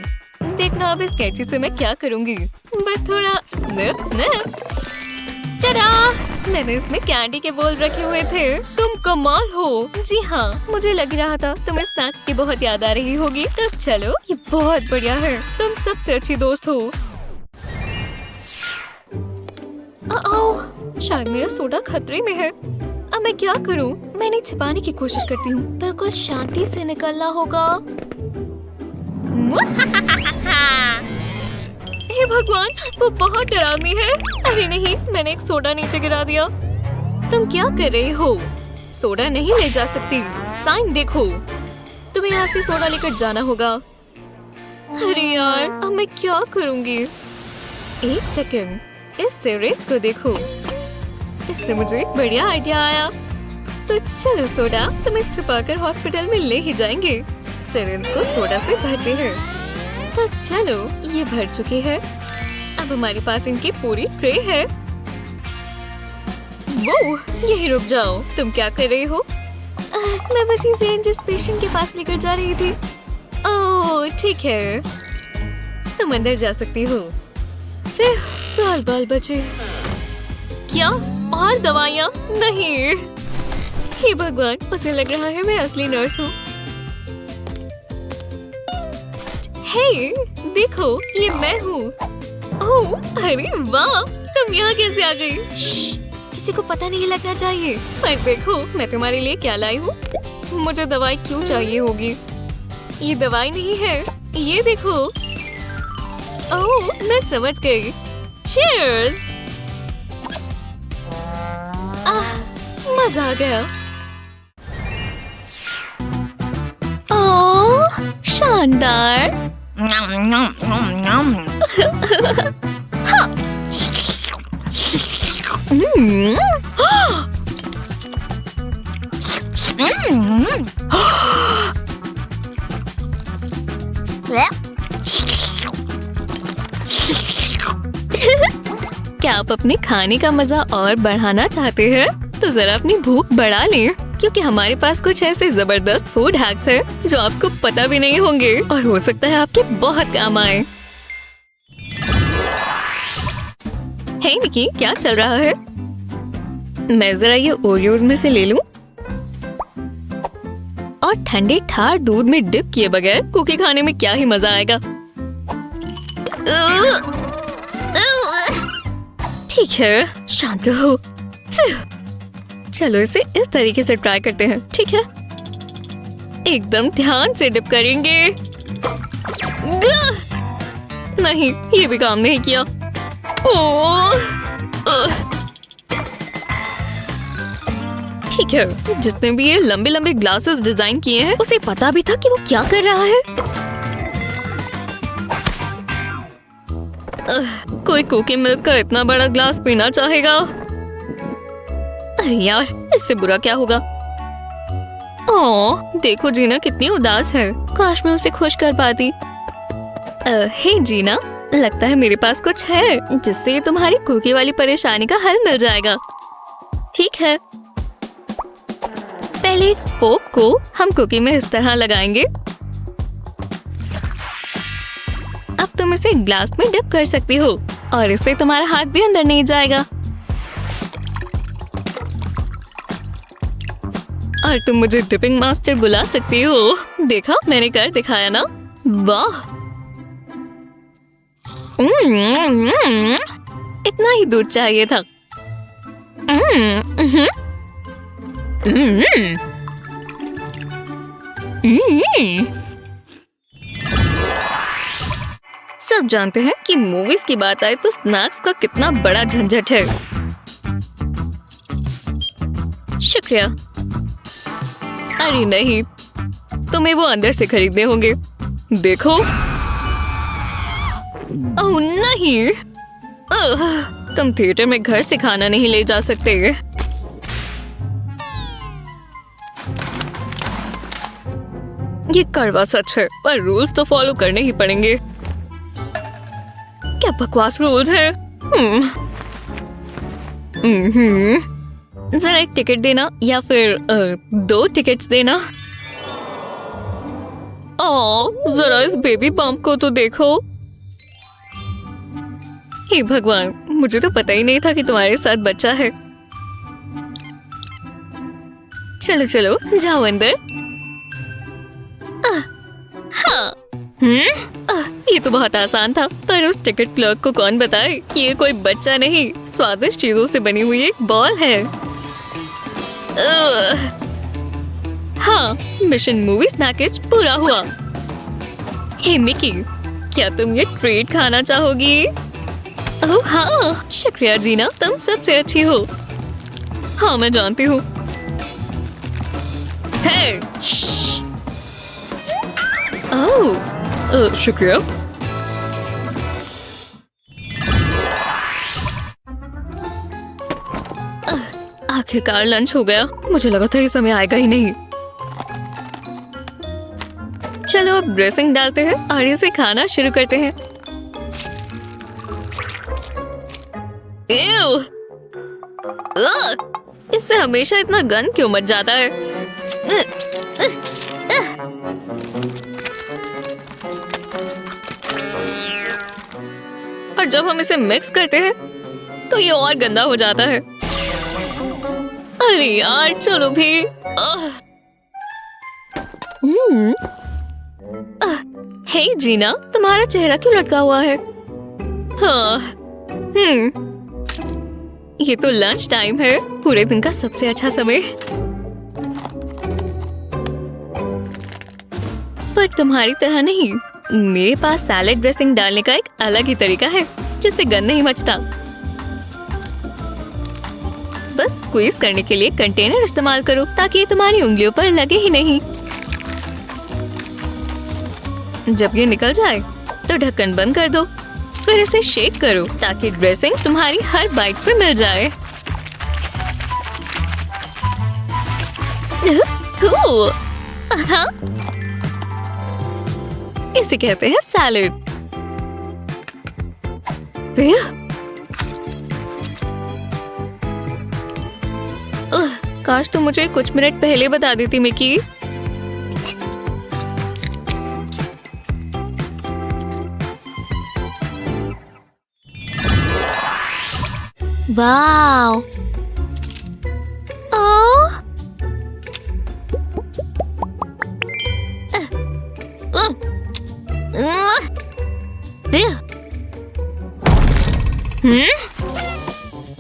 देखना अब इस कैंची से मैं क्या करूँगी। बस थोड़ा स्निप स्निप। टाडा! मैंने इसमें कैंडी के बोल रखे हुए थे। तुम कमाल हो। जी हाँ, मुझे लग रहा था तुम्हें स्नैक्स की बहुत याद आ रही होगी। तो चलो, ये बहुत बढ़िया है। तुम सबसे अच्छी दोस्त हो। शायद मेरा सोडा खतरे में है। अब मैं क्या करूं? मैंने छिपाने की कोशिश करती हूँ। बिल्कुल शांति से निकलना होगा। हे भगवान, वो बहुत डरावनी है। अरे नहीं, मैंने एक सोडा नीचे गिरा दिया। तुम क्या कर रहे हो? सोडा नहीं ले जा सकती। साइन देखो। तुम्हें यहाँ से सोडा लेकर जाना होगा। अरे यार, अब मैं क्या करूँगी? एक सेकंड, इस सिरिंज को देखो। इससे मुझे एक बढ़िया आइडिया आया। तो चलो सोडा, तुम्हें छुपाकर हॉस्पिटल में ले ही जाएंगे। सिरिंज को सोडा से भरते हैं। तो चलो, ये भर चुकी है। अब हमारे पास इनकी पूरी ट्रे है। वो, यही रुक जाओ। तुम क्या कर रही हो? मैं बस ये सिरिंज इस पेशेंट के पास लेकर जा रही थी। ओह, ठीक है, तुम अंदर जा सकती हो। फिर बाल बाल बचे। क्या? और दवाइयाँ? नहीं। हे भगवान, उसे लग रहा है मैं असली नर्स हूँ। हे, देखो, ये मैं हूँ। ओह, अरे वाह, तुम यहाँ कैसे आ गई? किसी को पता नहीं लगना चाहिए। पर देखो, मैं तुम्हारे लिए क्या लाई हूँ। मुझे दवाई क्यों चाहिए होगी? ये दवाई नहीं है, ये देखो। ओह, मैं समझ गई। चीयर्स! मजा आ गया। ओह, शानदार। क्या आप अपने खाने का मजा और बढ़ाना चाहते हैं? तो जरा अपनी भूख बढ़ा लें, क्योंकि हमारे पास कुछ ऐसे जबरदस्त फूड हैक्स हैं जो आपको पता भी नहीं होंगे और हो सकता है आपके बहुत काम आए। हे निकी, क्या चल रहा है? मैं जरा ये ओरियोज में से ले लूं और ठंडे ठार दूध में डिप किए बगैर कुकी खाने में क्या ही मजा आएगा। ठीक है, शांत हो। चलो इसे इस तरीके से ट्राई करते हैं, ठीक है? एकदम ध्यान से डिप करेंगे। नहीं, ये भी काम नहीं किया। ठीक है, जिसने भी ये लंबे लंबे ग्लासेस डिजाइन किए हैं उसे पता भी था कि वो क्या कर रहा है। कोई कुकी मिल्क का इतना बड़ा ग्लास पीना चाहेगा? अरे यार, इससे बुरा क्या होगा? ओह, देखो जीना कितनी उदास है। काश मैं उसे खुश कर पाती। हे जीना, लगता है मेरे पास कुछ है जिससे तुम्हारी कुकी वाली परेशानी का हल मिल जाएगा। ठीक है, पहले पोक को हम कुकी में इस तरह लगाएंगे। अब तुम इसे ग्लास में डिप कर सकती हो और इससे तुम्हारा हाथ भी अंदर नहीं जाएगा। और तुम मुझे डिपिंग मास्टर बुला सकती हो। देखा, मैंने कर दिखाया ना। वाह, इतना ही दूध चाहिए था। सब जानते हैं कि मूवीज की बात आए तो स्नैक्स का कितना बड़ा झंझट है। शुक्रिया। अरे नहीं, तुम्हें वो अंदर से खरीदने होंगे। देखो। ओह नहीं, तुम थिएटर में घर से खाना नहीं ले जा सकते। ये कड़वा सच है, पर रूल्स तो फॉलो करने ही पड़ेंगे। क्या बकवास रूल्स है। जरा एक टिकट देना या फिर 2 टिकट्स देना। जरा इस बेबी बम्प को तो देखो। हे भगवान, मुझे तो पता ही नहीं था कि तुम्हारे साथ बच्चा है। चलो चलो, जाओ अंदर। हाँ, ये तो बहुत आसान था, पर उस टिकट क्लर्क को कौन बताए कि ये कोई बच्चा नहीं, स्वादिष्ट चीजों से बनी हुई एक बॉल है। हाँ, मिशन मूवी स्नैकेज पूरा हुआ। हे मिकी, क्या तुम ये ट्रीट खाना चाहोगी? ओह हाँ, शुक्रिया जीना, तुम सबसे अच्छी हो। हाँ, मैं जानती हूँ। हे, ओह, शुक्रिया। आखिरकार लंच हो गया। मुझे लगा था ये समय आएगा ही नहीं। चलो अब ड्रेसिंग डालते हैं और इसे खाना शुरू करते हैं। इससे हमेशा इतना गंद क्यों मच जाता है? और जब हम इसे मिक्स करते हैं तो ये और गंदा हो जाता है। अरे यार, चलो भी। हे जीना, तुम्हारा चेहरा क्यों लटका हुआ है? हाँ, ये तो लंच टाइम है, पूरे दिन का सबसे अच्छा समय। पर तुम्हारी तरह नहीं, मेरे पास सैलेड ड्रेसिंग डालने का एक अलग ही तरीका है जिससे गंद नहीं मचता। बस स्क्वीज करने के लिए कंटेनर इस्तेमाल करो ताकि ये तुम्हारी उंगलियों पर लगे ही नहीं। जब ये निकल जाए तो ढक्कन बंद कर दो, फिर इसे शेक करो ताकि ड्रेसिंग तुम्हारी हर बाइट से मिल जाए। हाँ, इसे कहते हैं सैलेड। काश तुम मुझे कुछ मिनट पहले बता देती मिकी। वाव,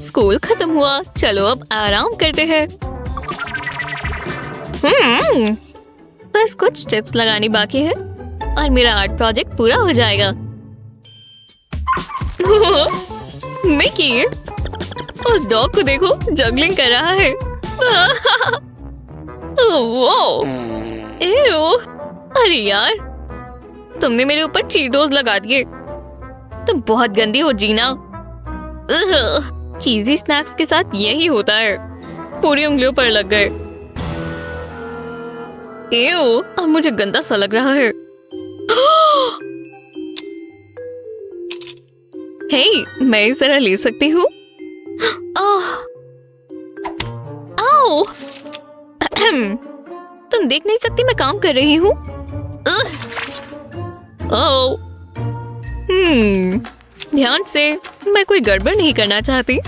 स्कूल खत्म हुआ, चलो अब आराम करते हैं। बस कुछ टिप्स लगानी बाकी है और मेरा आर्ट प्रोजेक्ट पूरा हो जाएगा। मिकी, उस डॉग को देखो, जगलिंग कर रहा है। अरे यार, तुमने मेरे ऊपर चीटोस लगा दिए। तुम बहुत गंदी हो जीना। चीजी स्नैक्स के साथ यही होता है, पूरी उंगलियों पर लग गए। अब मुझे गंदा सा लग रहा है। हे, मैं इस तरह ले सकती हूँ? आओ! तुम देख नहीं सकती मैं काम कर रही हूँ। ओह! ध्यान से, मैं कोई गड़बड़ नहीं करना चाहती।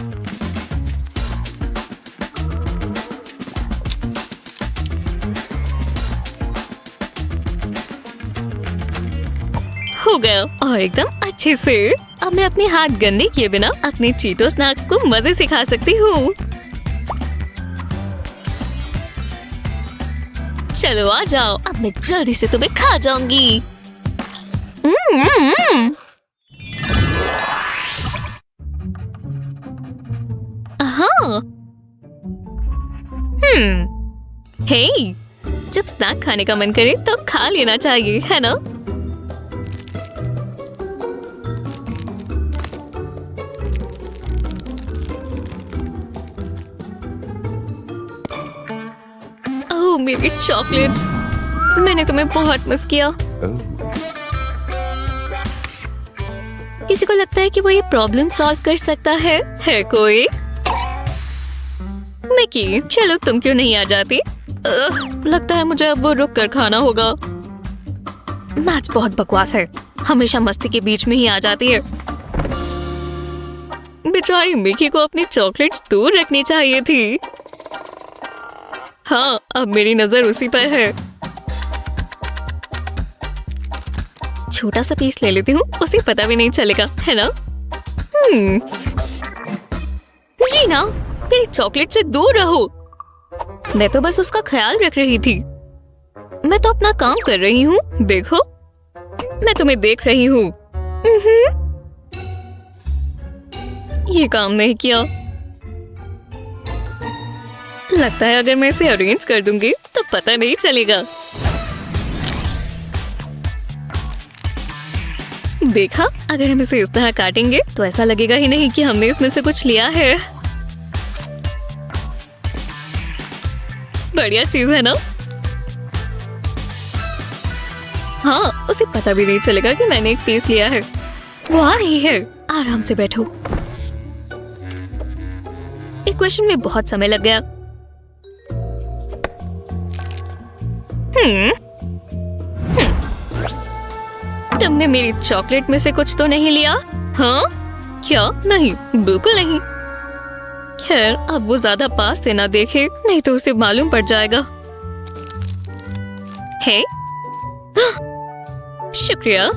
हो गया, और एकदम अच्छे से। अब मैं अपने हाथ गंदे किए बिना अपने चीटो स्नैक्स को मजे से खा सकती हूँ। चलो आ जाओ, अब मैं जल्दी से तुम्हें खा जाऊंगी। हाँ। हे, जब स्नैक खाने का मन करे तो खा लेना चाहिए, है ना? ओह मेरी चॉकलेट, मैंने तुम्हें बहुत मिस किया। किसी को लगता है कि वो ये प्रॉब्लम सॉल्व कर सकता है कोई? मिकी, चलो तुम क्यों नहीं आ जाती? लगता है मुझे अब वो रुक कर खाना होगा। मैच बहुत बकवास है, हमेशा मस्ती के बीच में ही आ जाती है। बेचारी मिकी को अपनी चॉकलेट्स दूर रखनी चाहिए थी। हाँ, अब मेरी नजर उसी पर है। छोटा सा पीस ले लेती हूँ, उसे पता भी नहीं चलेगा, है ना? जीना, मेरी चॉकलेट से दूर रहो। मैं तो बस उसका ख्याल रख रही थी। मैं तो अपना काम कर रही हूँ, देखो। मैं तुम्हें देख रही हूँ। ये काम नहीं किया। लगता है अगर मैं इसे अरेंज कर दूंगी तो पता नहीं चलेगा। देखा, अगर हम इसे इस तरह काटेंगे तो ऐसा लगेगा ही नहीं कि हमने इसमें से कुछ लिया है। बढ़िया चीज है ना? हाँ, उसे पता भी नहीं चलेगा कि मैंने एक पीस लिया है। वो आ रही है, आराम से बैठो। इक्वेशन में बहुत समय लग गया। तुमने मेरी चॉकलेट में से कुछ तो नहीं लिया? हाँ? क्या? नहीं, बिल्कुल नहीं। खैर, अब वो ज्यादा पास से ना देखे, नहीं तो उसे मालूम पड़ जाएगा। है? शुक्रिया।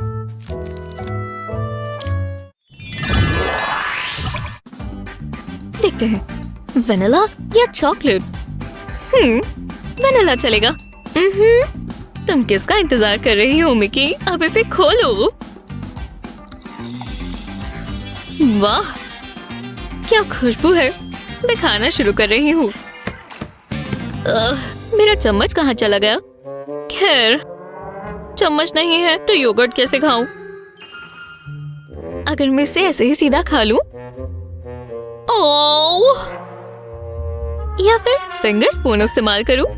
देखते हैं, वनीला या चॉकलेट? वनीला चलेगा। तुम किसका इंतजार कर रही हो मिकी? अब इसे खोलो। वाह, क्या खुशबू है। मैं खाना शुरू कर रही हूँ। मेरा चम्मच कहाँ चला गया? खैर, चम्मच नहीं है तो योगर्ट कैसे खाऊं? अगर मैं इसे ऐसे ही सीधा खा लूं? ओह! या फिर फिंगर स्पून इस्तेमाल करूं?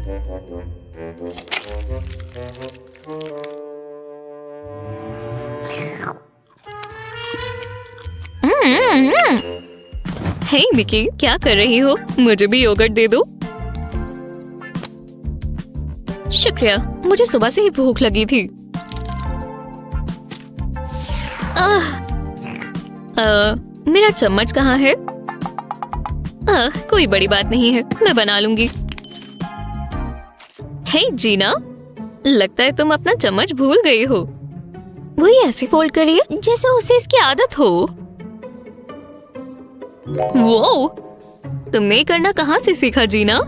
हे मिकी, क्या कर रही हो? मुझे भी योगर्ट दे दो। शुक्रिया, मुझे सुबह से ही भूख लगी थी। मेरा चम्मच कहाँ है? कोई बड़ी बात नहीं है, मैं बना लूंगी। हे जीना, लगता है तुम अपना चम्मच भूल गई हो। वो ये ऐसे फोल्ड करिए जैसे उसे इसकी आदत हो। वो तुमने करना कहाँ से सीखा जीना?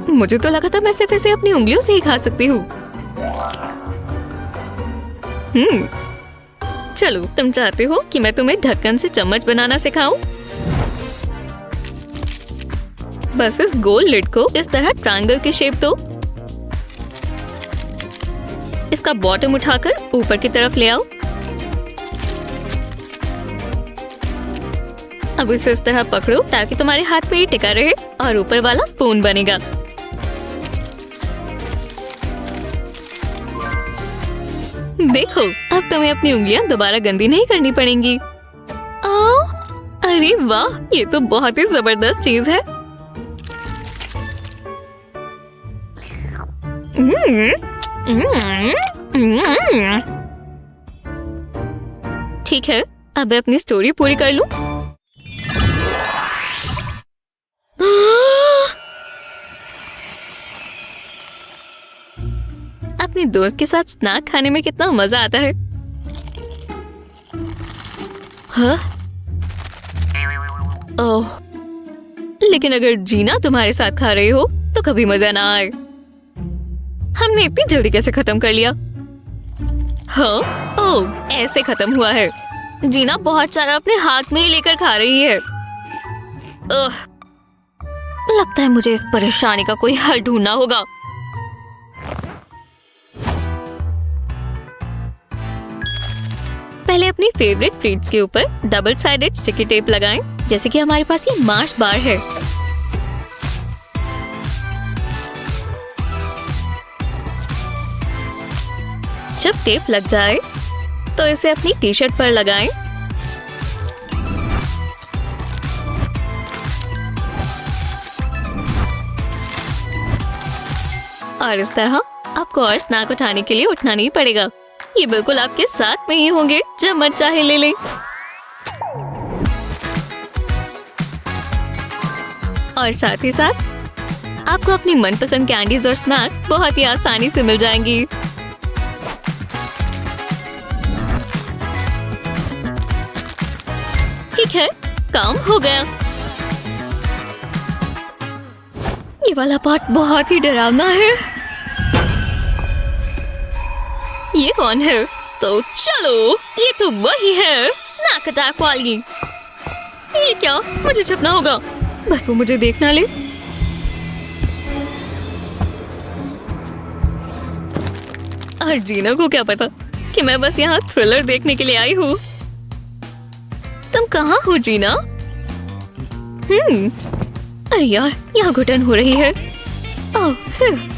मुझे तो लगा था मैं सिर्फ इसे अपनी उंगलियों से ही खा सकती हूँ। चलो, तुम चाहते हो कि मैं तुम्हें ढक्कन से चम्मच बनाना सिखाऊं? बस इस गोल लिड को इस तरह ट्रायंगल के शेप दो। इसका बॉटम उठाकर ऊपर की तरफ ले आओ। अब इसे इस तरह पकड़ो ताकि तुम्हारे हाथ पे ही टिका रहे और ऊपर वाला स्पून बनेगा। देखो, अब तुम्हें अपनी उंगलियां दोबारा गंदी नहीं करनी पड़ेंगी। आओ, अरे वाह, ये तो बहुत ही जबरदस्त चीज है। ठीक है, अब मैं अपनी स्टोरी पूरी कर लूं। अपने दोस्त के साथ स्नैक खाने में कितना मजा आता है। हाँ? ओह, लेकिन अगर जीना तुम्हारे साथ खा रही हो तो कभी मजा ना आए। हमने इतनी जल्दी कैसे खत्म कर लिया? हाँ? ओह, ऐसे खत्म हुआ है। जीना बहुत सारा अपने हाथ में ही लेकर खा रही है। लगता है मुझे इस परेशानी का कोई हल ढूंढना होगा। पहले अपनी फेवरेट ट्रीट्स के ऊपर डबल साइडेड स्टिकी टेप लगाएं, जैसे कि हमारे पास ये मार्श बार है। जब टेप लग जाए तो इसे अपनी टी शर्ट पर लगाएं। और इस तरह आपको और स्नैक उठाने के लिए उठना नहीं पड़ेगा। ये बिल्कुल आपके साथ में ही होंगे, जब मन चाहे ले लें। और साथ ही साथ आपको अपनी मनपसंद कैंडीज और स्नैक्स बहुत ही आसानी से मिल जाएंगी। ठीक है, काम हो गया। ये वाला पार्ट बहुत ही डरावना है। ये कौन है? तो चलो, ये तो वही है, स्नैक अटैक वाली। ये क्या? मुझे छुपना होगा, बस वो मुझे देख ना ले। और जीना को क्या पता कि मैं बस यहाँ थ्रिलर देखने के लिए आई हूँ। तुम कहाँ हो जीना? अरे यार, यहाँ घुटन हो रही है। ओह,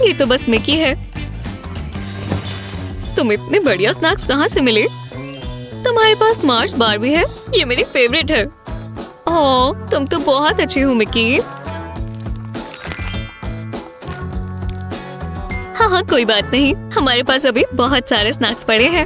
ये तो बस मिकी है। तुम इतने बढ़िया स्नैक्स कहाँ से मिले? तुम्हारे पास मार्श बार भी है, ये मेरी फेवरेट है। ओह, तुम तो बहुत अच्छी हो मिकी। हाँ हाँ, कोई बात नहीं, हमारे पास अभी बहुत सारे स्नैक्स पड़े हैं।